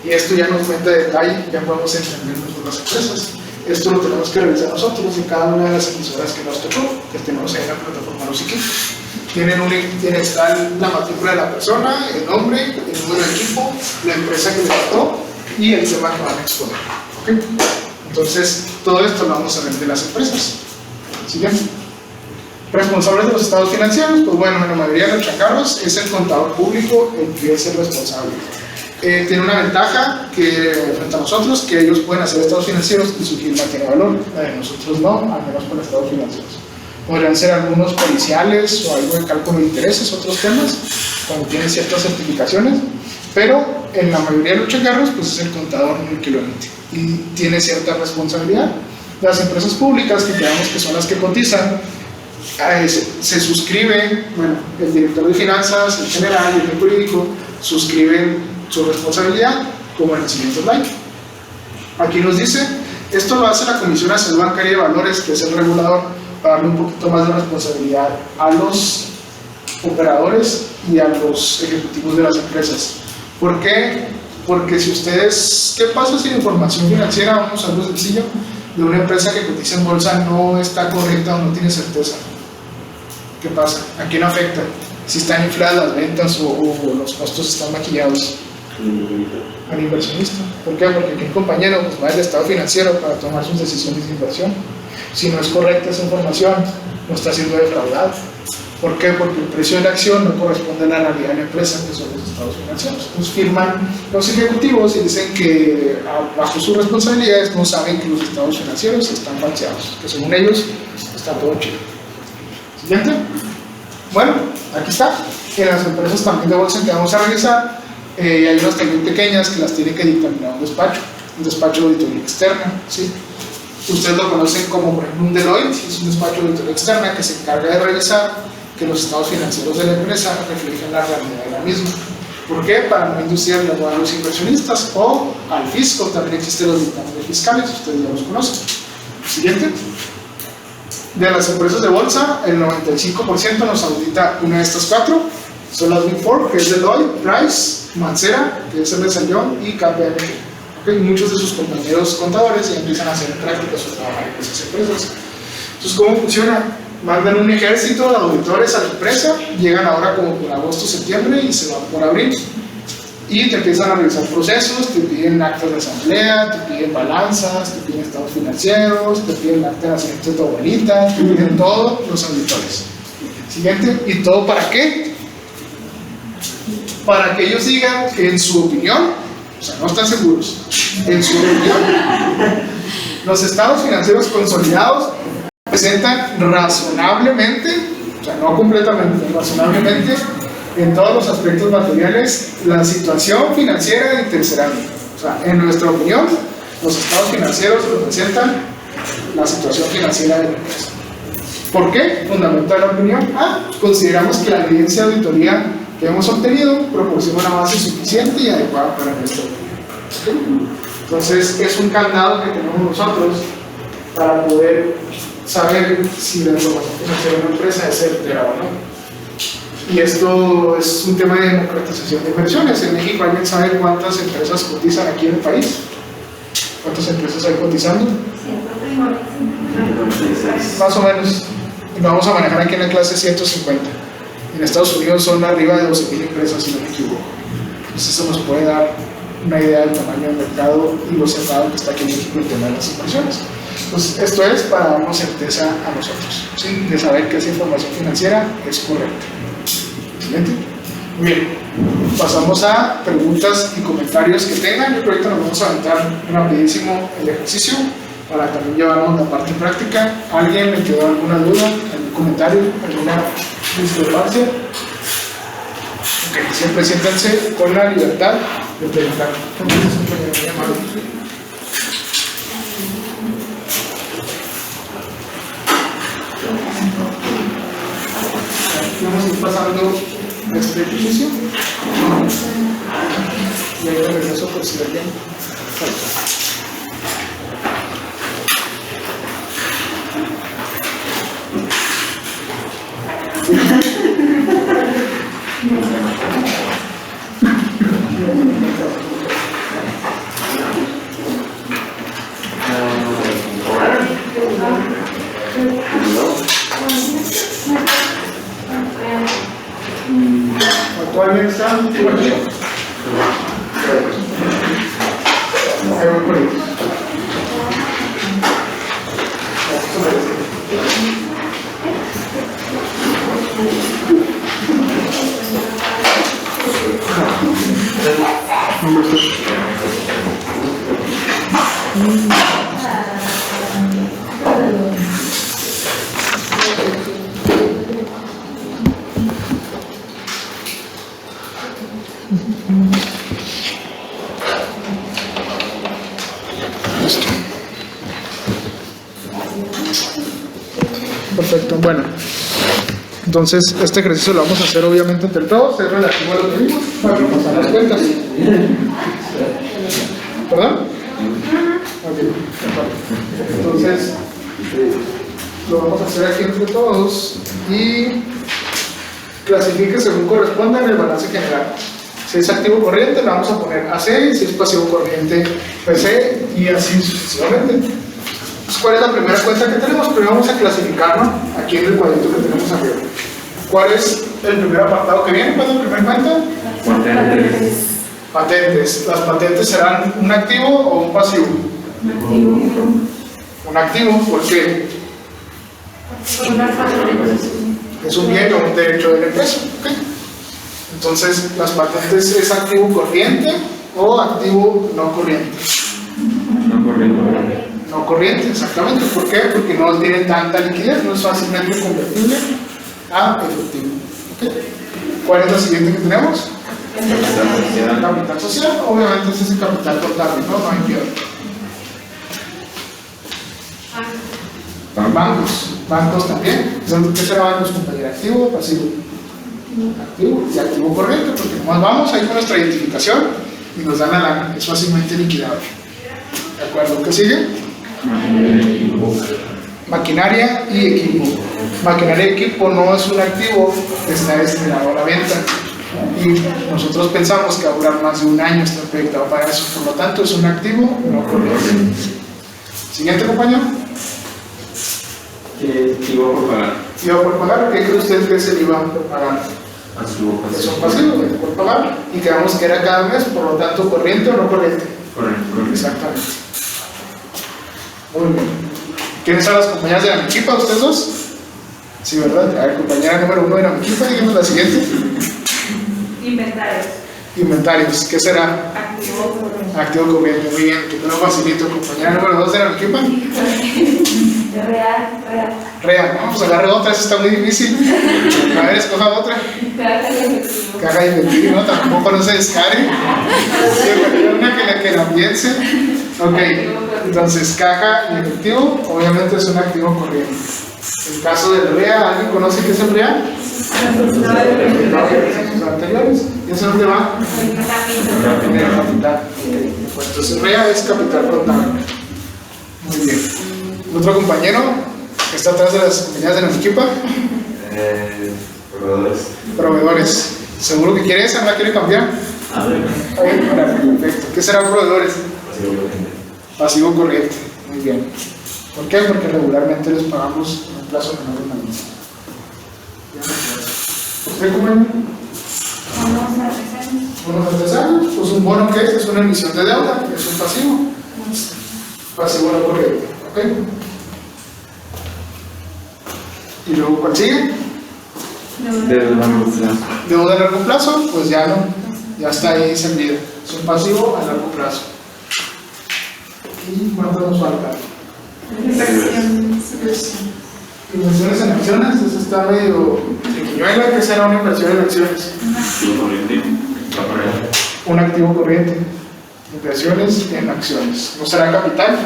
Y esto ya nos cuenta de detalle, ya podemos entender mejor las empresas. Esto lo tenemos que revisar nosotros en cada una de las emisoras que nos tocó, que tenemos ahí en la plataforma Los Iquitos. está la matrícula de la persona, el nombre, el número de equipo, la empresa que le trató y el tema que van a exponer. ¿Okay? Entonces, todo esto lo vamos a ver de las empresas. Siguiente. Responsables de los estados financieros, pues bueno, en la mayoría de los changarros es el contador público el que es el responsable. Tiene una ventaja que frente a nosotros, que ellos pueden hacer estados financieros y su firma tiene valor, nosotros no, al menos con estados financieros. Podrían ser algunos policiales o algo de cálculo de intereses, otros temas, cuando tienen ciertas certificaciones, pero en la mayoría de los changarros pues es el contador el que lo emite y tiene cierta responsabilidad. Las empresas públicas, que creemos que son las que cotizan, se suscriben, bueno, el director de finanzas, el general y el jurídico suscriben su responsabilidad, como en el siguiente slide. Aquí nos dice, esto lo hace la Comisión Nacional Bancaria de Valores, que es el regulador, para darle un poquito más de responsabilidad a los operadores y a los ejecutivos de las empresas. ¿Por qué? Porque si ustedes, ¿qué pasa si la información financiera, vamos a algo sencillo, de una empresa que cotiza en bolsa no está correcta o no tiene certeza? ¿Qué pasa? ¿A quién afecta? Si están infladas las ventas o los costos están maquillados. Al inversionista. ¿Por qué? Porque aquí el compañero pues, va al estado financiero para tomar sus decisiones de inversión. Si no es correcta esa información, no está siendo defraudado. ¿Por qué? Porque el precio de la acción no corresponde a la realidad de la empresa, que son los estados financieros. Entonces firman los ejecutivos y dicen que bajo sus responsabilidades no saben que los estados financieros están falseados, que según ellos está todo chido. Siguiente. Bueno, aquí está. En las empresas también de bolsa que vamos a revisar, hay unas también pequeñas que las tiene que dictaminar un despacho de auditoría externa, ¿sí? Ustedes lo conocen como, por ejemplo, un Deloitte, es un despacho de auditoría externa que se encarga de revisar que los estados financieros de la empresa reflejen la realidad de la misma. ¿Por qué? Para no inducir a los inversionistas o al fisco. También existen los dictámenes fiscales, ustedes ya los conocen. Siguiente. De las empresas de bolsa, el 95% nos audita una de estas cuatro. Son las Big Four, que es Deloitte, Price, Mancera, que es Ernst & Young y KPMG. ¿Okay? Muchos de sus compañeros contadores ya empiezan a hacer en práctica su trabajo en esas empresas. Entonces, ¿cómo funciona? Mandan un ejército de auditores a la empresa, llegan ahora como por agosto, septiembre y se van por abril. Y te empiezan a revisar procesos, te piden actas de asamblea, te piden balanzas, te piden estados financieros, te piden acta de nacimiento de tu abuelita, te piden todo los auditores. Siguiente. ¿Y todo para qué? Para que ellos digan que en su opinión, o sea, no están seguros, en su opinión, los estados financieros consolidados presentan razonablemente, o sea, no completamente, razonablemente, en todos los aspectos materiales, la situación financiera de tercer año. O sea, en nuestra opinión, los estados financieros representan la situación financiera de la empresa. ¿Por qué? Fundamental la opinión. Consideramos que la evidencia de auditoría que hemos obtenido proporciona una base suficiente y adecuada para nuestra opinión. Entonces, es un candado que tenemos nosotros para poder saber si la información financiera de una empresa es certera o no. Y esto es un tema de democratización de inversiones. En México, ¿alguien sabe cuántas empresas cotizan aquí en el país? ¿Cuántas empresas hay cotizando? Más o menos. Lo vamos a manejar aquí en la clase 150. En Estados Unidos son arriba de 12,000 empresas, si no me equivoco. Entonces eso nos puede dar una idea del tamaño del mercado y lo cerrado que está aquí en México el tema de las inversiones. Entonces esto es para darnos certeza a nosotros, ¿sí? De saber que esa información financiera es correcta. Siguiente. Muy bien, pasamos a preguntas y comentarios que tengan. Yo creo que ahorita nos vamos a aventar rapidísimo el ejercicio para también llevarnos la parte práctica. ¿Alguien le quedó alguna duda, algún comentario, alguna discrepancia? Ok, siempre siéntanse con la libertad de preguntar. Vamos a ir pasando este ejercicio y ahí regreso por si alguien falta. ¿O todavía está? Ahí voy por ahí. Perfecto, bueno. Entonces, este ejercicio lo vamos a hacer obviamente entre todos, es relativo a lo que vimos, para repasar las cuentas. ¿Perdón? Ok, entonces, lo vamos a hacer aquí entre todos y clasifique según corresponda en el balance general. Si es activo corriente, le vamos a poner AC, si es pasivo corriente, PC, y así sucesivamente. ¿Cuál es la primera cuenta que tenemos? Primero vamos a clasificarlo aquí en el cuadrito que tenemos arriba. ¿Cuál es el primer apartado que viene? ¿Cuál es la primera cuenta? Patentes. Patentes. ¿Las patentes serán un activo o un pasivo? Un activo, ¿por qué? Es un bien o un derecho de la empresa. ¿Okay? Entonces, ¿las patentes es activo corriente o activo no corriente? No corriente. No corriente, exactamente. ¿Por qué? Porque no tiene tanta liquidez, no es fácilmente convertible a efectivo. ¿Okay? ¿Cuál es la siguiente que tenemos? Capital social. Obviamente es ese capital contable, ¿no? No hay pierde. Bancos también. ¿Qué será bancos, compañero? ¿Activo o pasivo? Activo y activo corriente, porque nomás vamos ahí con nuestra identificación y nos dan la lana. Es fácilmente liquidable. ¿De acuerdo? ¿Qué sigue? Maquinaria y equipo. Maquinaria y equipo no es un activo que está destinado a la venta. Y nosotros pensamos que va a durar más de un año, está proyectado para eso. Por lo tanto, es un activo no corriente. Siguiente, compañero. IVA por pagar. IVA por pagar. ¿Qué cree usted que es el IVA por pagar? Es un pasivo por pagar. Y quedamos que era cada mes, por lo tanto, corriente o no corriente. Correcto. Exactamente. Muy bien. ¿Quiénes son las compañeras de la Miquipa? ¿Ustedes dos? Sí, ¿verdad? A ver, compañera número 1 de la Miquipa, díganos la siguiente. Inventarios. Inventarios. ¿Qué será? Activo corriente. Activo corriente. Muy bien. Que te lo facilito. Compañera número 2 de la Miquipa. Real. Rea. Vamos a agarrar otra. Esa está muy difícil. A ver, escoja otra. Caja y efectivo. Caja y efectivo, ¿no? Tampoco no se descare. Sí, una que la piense. Ok, entonces caja y efectivo, obviamente es un activo corriente. En el caso del REA, ¿alguien conoce qué es el REA? Los anteriores. ¿Y eso dónde va? En el capital. Pues entonces REA es capital contable. Muy bien. ¿Otro compañero que está atrás de las compañías de la equipa? Proveedores. Proveedores. ¿Seguro que quiere esa? ¿No la quiere cambiar? Perfecto. ¿Qué serán proveedores? Pasivo corriente. Muy bien. ¿Por qué? Porque regularmente les pagamos en un plazo menor de un año. ¿Usted cómo bonos a 3 años? Pues un bono que es una emisión de deuda, es un pasivo. Pasivo no corriente. ¿Ok? Y luego, ¿cuál sigue? Deuda a largo plazo, pues ya no, ya está ahí servida. Es un pasivo a largo plazo. ¿Y cuánto nos falta? Inversiones en acciones, eso está medio triquiñuela. ¿Qué será una inversión en acciones? Un activo corriente. Inversiones en acciones. ¿No será capital?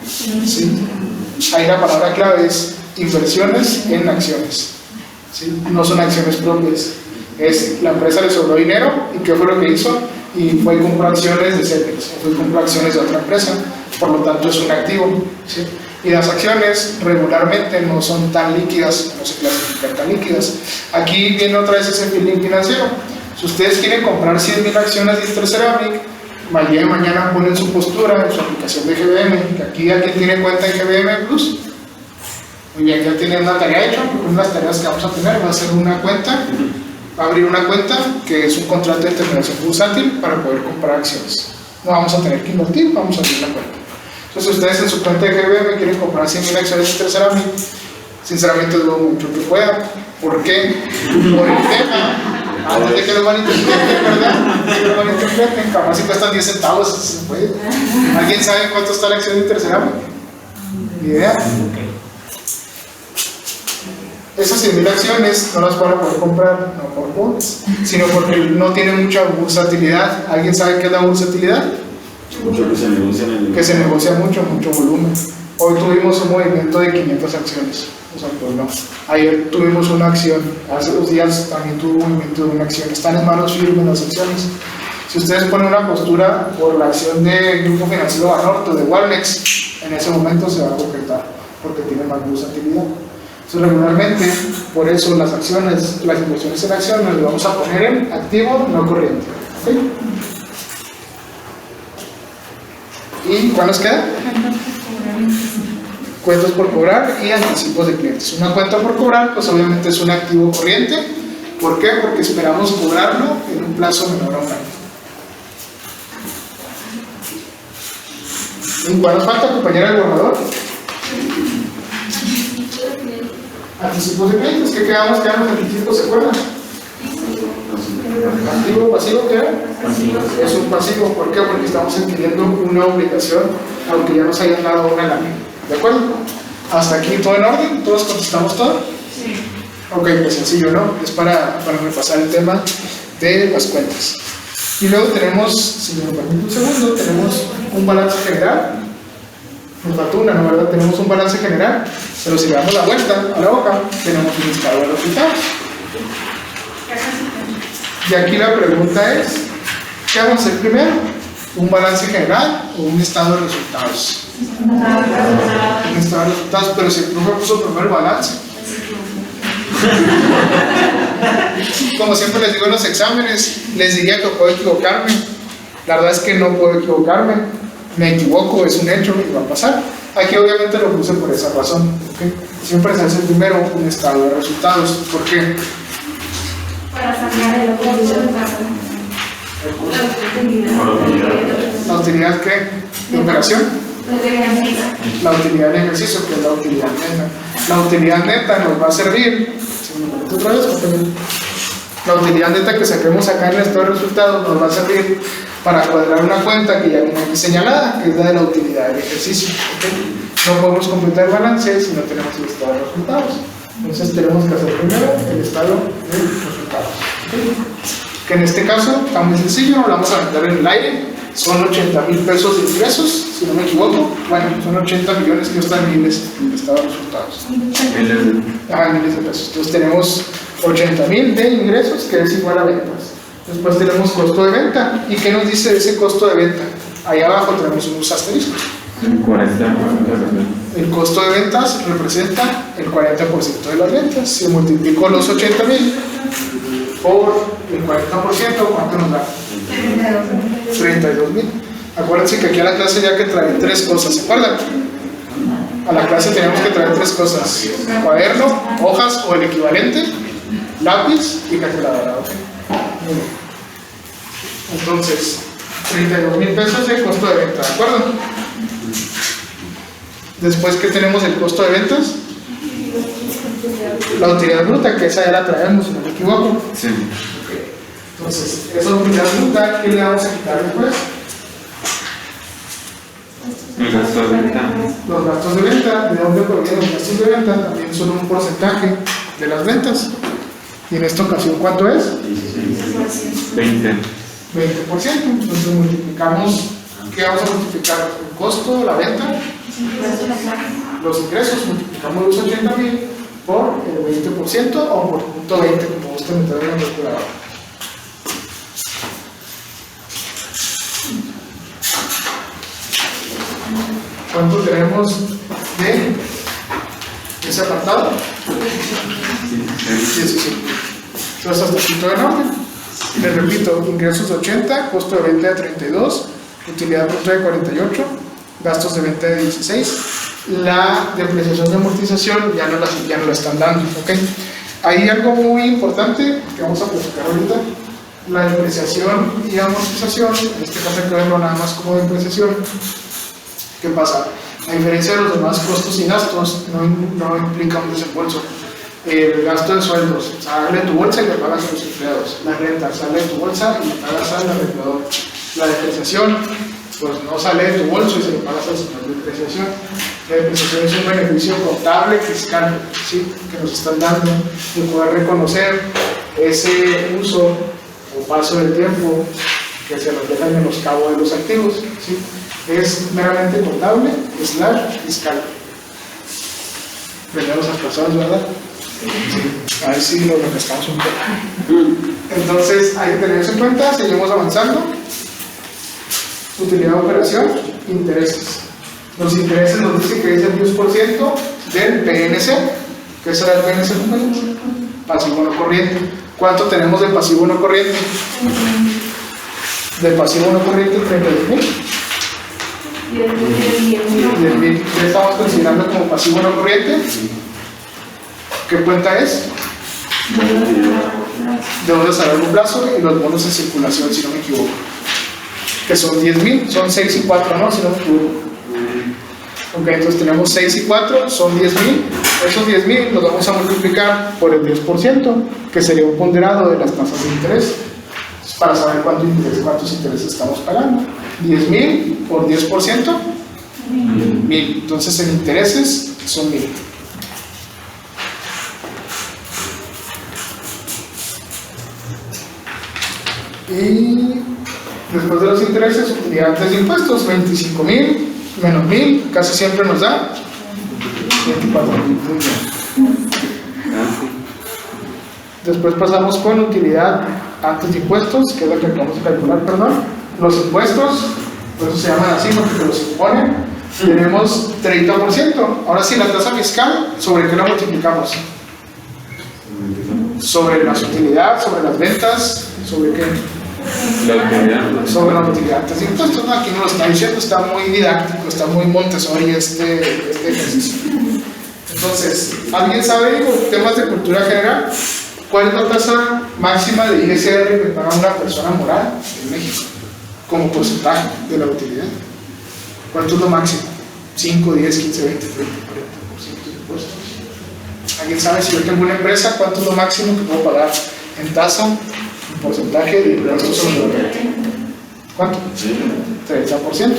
Sí. Ahí la palabra clave es inversiones en acciones. ¿Sí? No son acciones propias. Es la empresa le sobró dinero y ¿qué fue lo que hizo? Y fue y compró acciones de Cemex, o fue y compró acciones de otra empresa, por lo tanto es un activo. ¿Sí? Y las acciones regularmente no son tan líquidas, no se clasifican tan líquidas. Aquí viene otra vez ese feeling financiero. Si ustedes quieren comprar 100,000 acciones de Interceramic, mañana ponen su postura en su aplicación de GBM, que aquí alguien tiene cuenta en GBM Plus. Muy bien, ya tienen una tarea hecha, porque una de las tareas que vamos a tener va a ser una cuenta abrir una cuenta que es un contrato de terminación bursátil para poder comprar acciones. No vamos a tener que invertir, vamos a abrir la cuenta. Entonces, ustedes en su cuenta de GBM quieren comprar 100.000 acciones de Tercerami, sinceramente dudo mucho que puedan. ¿Por qué? Por el tema, antes de que lo malinterpreten, ¿verdad? Que lo malinterpreten, capaz si cuestan 10 centavos, se puede. ¿Alguien sabe cuánto está la acción de Tercerami? Ni idea. Esas 100.000 acciones no las van a poder comprar no por bonds, sino porque no tienen mucha bursatilidad. ¿Alguien sabe qué es la bursatilidad? Mucho que se negocia en el... Que se negocia mucho volumen. Hoy tuvimos un movimiento de 500 acciones. O sea, pues no. Ayer tuvimos una acción, hace 2 días también tuvo un movimiento de una acción. Están en manos firmes las acciones. Si ustedes ponen una postura por la acción de Grupo Financiero Banorte o de Walmex, en ese momento se va a concretar, porque tiene más bursatilidad. Entonces, regularmente, por eso las acciones, las inversiones en acciones, las vamos a poner en activo, no corriente. ¿Okay? ¿Y cuál nos queda? Cuentas por cobrar y anticipos de clientes. Una cuenta por cobrar, pues obviamente es un activo corriente. ¿Por qué? Porque esperamos cobrarlo en un plazo menor a un año. ¿Y cuál nos falta, compañera del borrador? Anticipos de clientes. ¿Qué quedamos? Quedamos anticipos, ¿se acuerdan? ¿Activo o pasivo qué era? Es un pasivo. ¿Por qué? Porque estamos adquiriendo una obligación, aunque ya nos hayan dado una lámina. ¿De acuerdo? ¿Hasta aquí todo en orden? ¿Todos contestamos todo? Sí. Ok, pues sencillo, ¿no? Es para repasar el tema de las cuentas. Y luego tenemos, si me permite un segundo, tenemos un balance general. Nos faltó una, ¿no? ¿Verdad? Tenemos un balance general, pero si le damos la vuelta a la hoja, tenemos un listado de resultados. Y aquí la pregunta es, ¿qué vamos a hacer primero? ¿Un balance general o un estado de resultados? Un estado de resultados, pero si el profe puso primero el balance. Como siempre les digo en los exámenes, les diría que puedo equivocarme. La verdad es que no puedo equivocarme. Me equivoco, es un hecho y va a pasar. Aquí obviamente lo puse por esa razón. ¿Okay? Siempre se hace primero un estado de resultados. ¿Por qué? Para sacar el ¿La utilidad qué? ¿De operación? La utilidad del ejercicio, que es la utilidad neta. La utilidad neta nos va a servir, si me permite otra vez, la utilidad neta que saquemos acá en el estado de resultados nos va a servir para cuadrar una cuenta que ya viene aquí señalada, que es la de la utilidad del ejercicio. ¿Okay? No podemos completar el balance si no tenemos el estado de resultados. Entonces tenemos que hacer primero el estado de resultados. ¿Okay? Que en este caso está muy sencillo, lo vamos a aventar en el aire. Son 80,000 pesos de ingresos, si no me equivoco. Bueno, son 80 millones que están miles en el estado de resultados. Miles de pesos. Entonces tenemos 80,000 de ingresos, que es igual a ventas. Después tenemos costo de venta. ¿Y qué nos dice ese costo de venta? Ahí abajo tenemos unos asteriscos. El costo de ventas representa el 40% de las ventas. Si multiplico los 80,000 por el 40%, ¿cuánto nos da? 32,000. Acuérdense que aquí a la clase ya que trae 3 cosas, ¿se acuerdan? A la clase tenemos que traer 3 cosas: cuaderno, hojas o el equivalente, lápiz y calculadora. ¿Okay? Entonces, 32,000 pesos de costo de venta, ¿de acuerdo? Después, ¿qué tenemos el costo de ventas? La utilidad bruta, que esa ya la traemos, si no me equivoco. Sí. Okay. Entonces, esa utilidad bruta, ¿qué le vamos a quitar después? El gasto de venta. Los gastos de venta. ¿De dónde provienen los gastos de venta? También son un porcentaje de las ventas. Y en esta ocasión, ¿cuánto es? 20. 20%. Entonces multiplicamos, ¿qué vamos a multiplicar? El costo, la venta, los ingresos, multiplicamos los 80,000 por el 20% o por punto 20, como gusta meter en la calculadora. ¿Cuánto tenemos de ese apartado? 17. Entonces hasta aquí todo en orden. Les repito, ingresos de 80, costo de venta de 32, utilidad bruta de 48, gastos de venta de 16. La depreciación de amortización ya no la están dando, ¿ok? Hay algo muy importante que vamos a platicar ahorita. La depreciación y amortización, en este caso hay que verlo nada más como depreciación. ¿Qué pasa? A diferencia de los demás costos y gastos, no implica un desembolso. El gasto de sueldos, sale de tu bolsa y le pagas a los empleados. La renta, sale de tu bolsa y le pagas al arrendador. La depreciación, pues no sale de tu bolso y se le pagas al señor de depreciación. La depreciación es un beneficio contable fiscal, ¿sí? Que nos están dando de poder reconocer ese uso o paso del tiempo que se refleja en el menoscabo de los activos, ¿sí? Es meramente contable, fiscal. Vendemos a personas, ¿verdad? Sí. A ver si lo refrescamos un poco. Entonces, hay que tener eso en cuenta, seguimos avanzando. Utilidad de operación, intereses. Los intereses nos dicen que es el 10% del PNC. ¿Qué será el PNC? Pasivo no corriente. ¿Cuánto tenemos de pasivo no corriente? De pasivo no corriente, 32.000. 10.000. ¿Qué estamos considerando como pasivo no corriente? ¿Qué cuenta es? Deudas a largo plazo y los bonos en circulación, si no me equivoco. Que son 10.000, son 6 y 4, ¿no? Si no me equivoco. Ok, entonces tenemos 6 y 4, son 10.000. Esos 10.000 los vamos a multiplicar por el 10%, que sería un ponderado de las tasas de interés, para saber cuántos intereses estamos pagando. 10.000 por 10%, 1.000. Entonces en intereses son 1.000. Y después de los intereses, utilidades de impuestos, 25.000 menos 1.000, casi siempre nos da 24.000. Después pasamos con utilidad antes de impuestos, que es lo que acabamos de calcular, perdón. Los impuestos, por eso se llaman así, porque los imponen. Tenemos 30%. Ahora sí, la tasa fiscal, ¿sobre qué la multiplicamos? Sobre las utilidades, sobre las ventas, ¿sobre qué? La utilidad. Sobre la utilidad antes de impuestos. No, aquí no lo está diciendo, está muy didáctico, está muy Montessori este ejercicio. Entonces, ¿alguien sabe, temas de cultura general? ¿Cuál es la tasa máxima de ISR que paga una persona moral en México como porcentaje de la utilidad? ¿Cuánto es lo máximo? 5, 10, 15, 20, 30, 40% de impuestos. ¿Alguien sabe si yo tengo una empresa cuánto es lo máximo que puedo pagar en tasa, en porcentaje de impuestos sobre la renta? ¿Cuánto? 30%.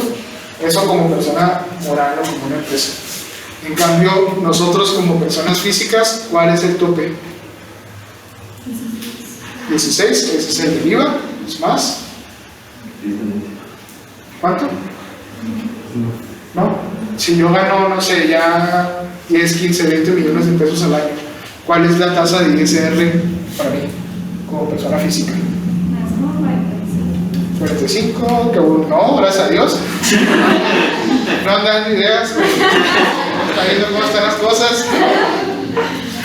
Eso como persona moral o como una empresa. En cambio, nosotros como personas físicas, ¿cuál es el tope? 16, ese es el del IVA, es más. ¿Cuánto? ¿No? Si yo gano, no sé, ya 10, 15, 20 millones de pesos al año, ¿cuál es la tasa de ISR para mí, como persona física? 45, que no, gracias a Dios. No dan ideas, está viendo cómo están las cosas.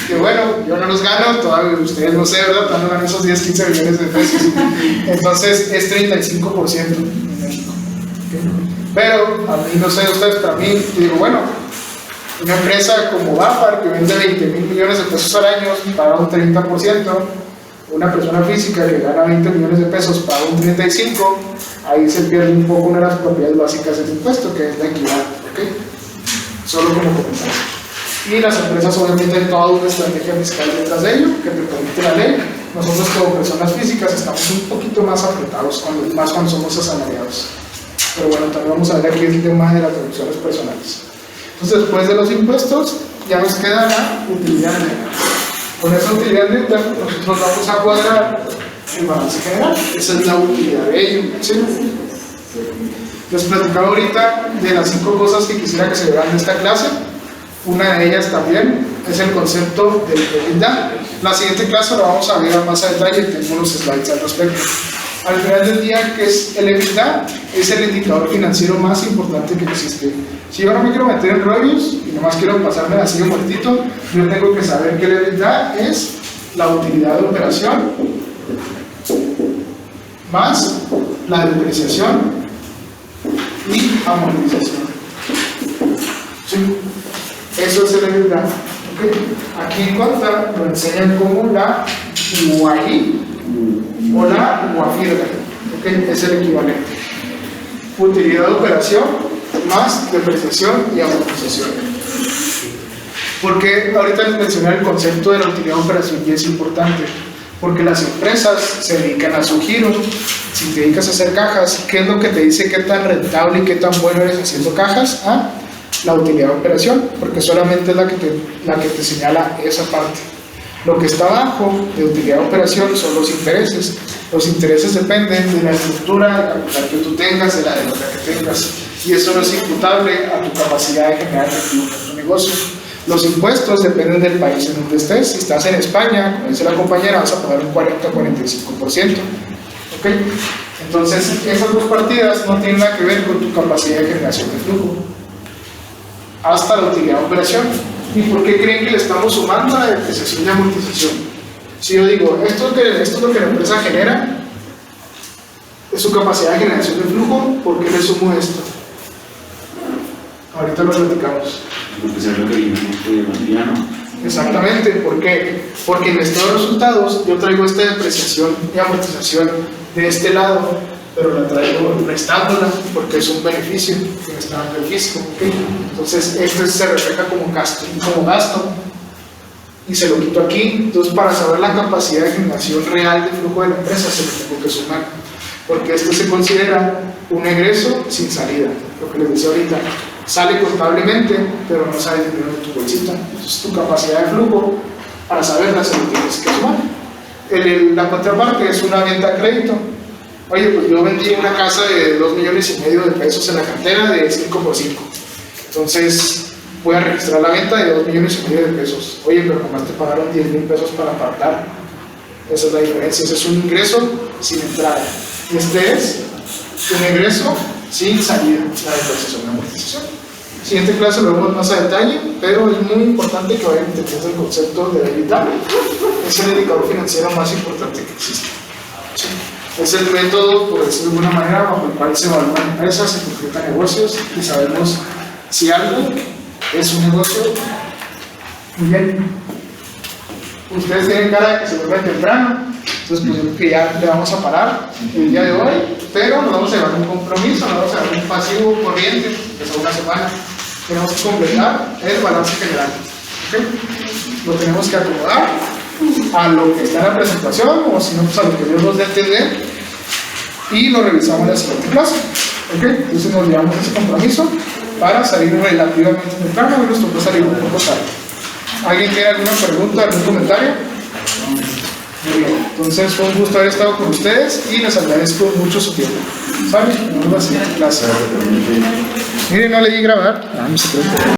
Que bueno, yo no los gano, todavía ustedes no sé, ¿verdad? Todavía no ganan esos 10, 15 millones de pesos. Entonces es 35% en México. Pero a mí, no sé ustedes, para mí, digo, bueno, una empresa como Bafar que vende 20.000 millones de pesos al año paga un 30%, una persona física que gana 20 millones de pesos paga un 35%, ahí se pierde un poco una de las propiedades básicas del impuesto, que es la equidad, ¿ok? Solo como comentario. Y las empresas obviamente hay toda una estrategia fiscal detrás de ello, que te permite la ley. Nosotros como personas físicas estamos un poquito más apretados, más cuando somos asalariados. Pero bueno, también vamos a ver aquí el tema de las deducciones personales. Entonces, después de los impuestos, ya nos queda la utilidad neta. Con esa utilidad neta, nosotros vamos a cuadrar el balance general. Esa es la utilidad de ello, ¿sí? Les platicaba ahorita de las 5 cosas que quisiera que se vean de esta clase. Una de ellas también es el concepto del EBITDA. La siguiente clase la vamos a ver más a detalle, tengo unos slides al respecto. Al final del día, ¿qué es el EBITDA? Es el indicador financiero más importante que existe. Si yo no me quiero meter en rollos y nomás quiero pasarme así de muertito, yo tengo que saber que el EBITDA es la utilidad de operación más la depreciación y amortización. ¿Sí? Eso es el EBITDA. ¿ok? Aquí en contra nos enseñan como la UAI o la UAFIRGA, ¿ok? Es el equivalente. Utilidad de operación más depreciación y amortización. Porque ahorita les mencioné el concepto de la utilidad de operación y es importante, porque las empresas se dedican a su giro. Si te dedicas a hacer cajas, ¿qué es lo que te dice qué tan rentable y qué tan bueno eres haciendo cajas? La utilidad de operación, porque solamente es la que te señala esa parte. Lo que está abajo de utilidad de operación son los intereses. Los intereses dependen de la estructura de capital que tú tengas, de la deuda que tengas, y eso no es imputable a tu capacidad de generar recursos en tu negocio. Los impuestos dependen del país en donde estés. Si estás en España, como dice la compañera, vas a pagar un 40-45%. ¿Ok? Entonces, esas dos partidas no tienen nada que ver con tu capacidad de generación de flujo. Hasta la utilidad de operación. ¿Y por qué creen que le estamos sumando a la depreciación y amortización? Si yo digo, esto es lo que la empresa genera, es su capacidad de generación de flujo, ¿por qué le sumo esto? Ahorita lo platicamos. Porque se requerimos de material, ¿no? Exactamente, ¿por qué? Porque en estos resultados yo traigo esta depreciación y amortización de este lado, pero la traigo restándola porque es un beneficio que me está dando el fisco, ¿okay? Entonces esto se refleja como gasto y se lo quito aquí. Entonces, para saber la capacidad de generación real de flujo de la empresa se lo tengo que sumar, porque esto se considera un egreso sin salida, lo que les decía ahorita. Sale contablemente, pero no sale dinero de tu bolsita. Entonces, tu capacidad de flujo, para saberla, se lo tienes que sumar. La contraparte es una venta a crédito. Oye, pues yo vendí una casa de 2,5 millones de pesos en la cartera de 5 por 5. Entonces, voy a registrar la venta de 2,5 millones de pesos. Oye, pero nomás te pagaron 10,000 pesos para apartar. Esa es la diferencia. Ese es un ingreso sin entrada. Y este es un ingreso sin salida, la depreciación y amortización. Siguiente clase lo vemos más a detalle, pero es muy importante que vayan entendiendo el concepto de EBITDA. Es el indicador financiero más importante que existe. ¿Sí? Es el método, por decirlo de alguna manera, bajo el cual se evalúan empresas, se concretan negocios y sabemos si algo es un negocio. Muy bien. Ustedes tienen cara de que se vuelven temprano, entonces pues yo creo que ya le vamos a parar el día de hoy, pero nos vamos a llevar un compromiso, nos vamos a llevar un pasivo corriente, que es una semana. Tenemos que completar el balance general. ¿Okay? Lo tenemos que acomodar a lo que está en la presentación, o si no, pues a lo que Dios nos dé a entender, y lo revisamos en la siguiente clase. ¿Okay? Entonces nos llevamos ese compromiso para salir relativamente temprano, y nos tocó salir un poco tarde. ¿Alguien tiene alguna pregunta, algún comentario? Muy bien, entonces fue un gusto haber estado con ustedes y les agradezco mucho su tiempo. ¿Sale? Nos vemos en la siguiente clase. Miren, no le di grabar. No se preocupe.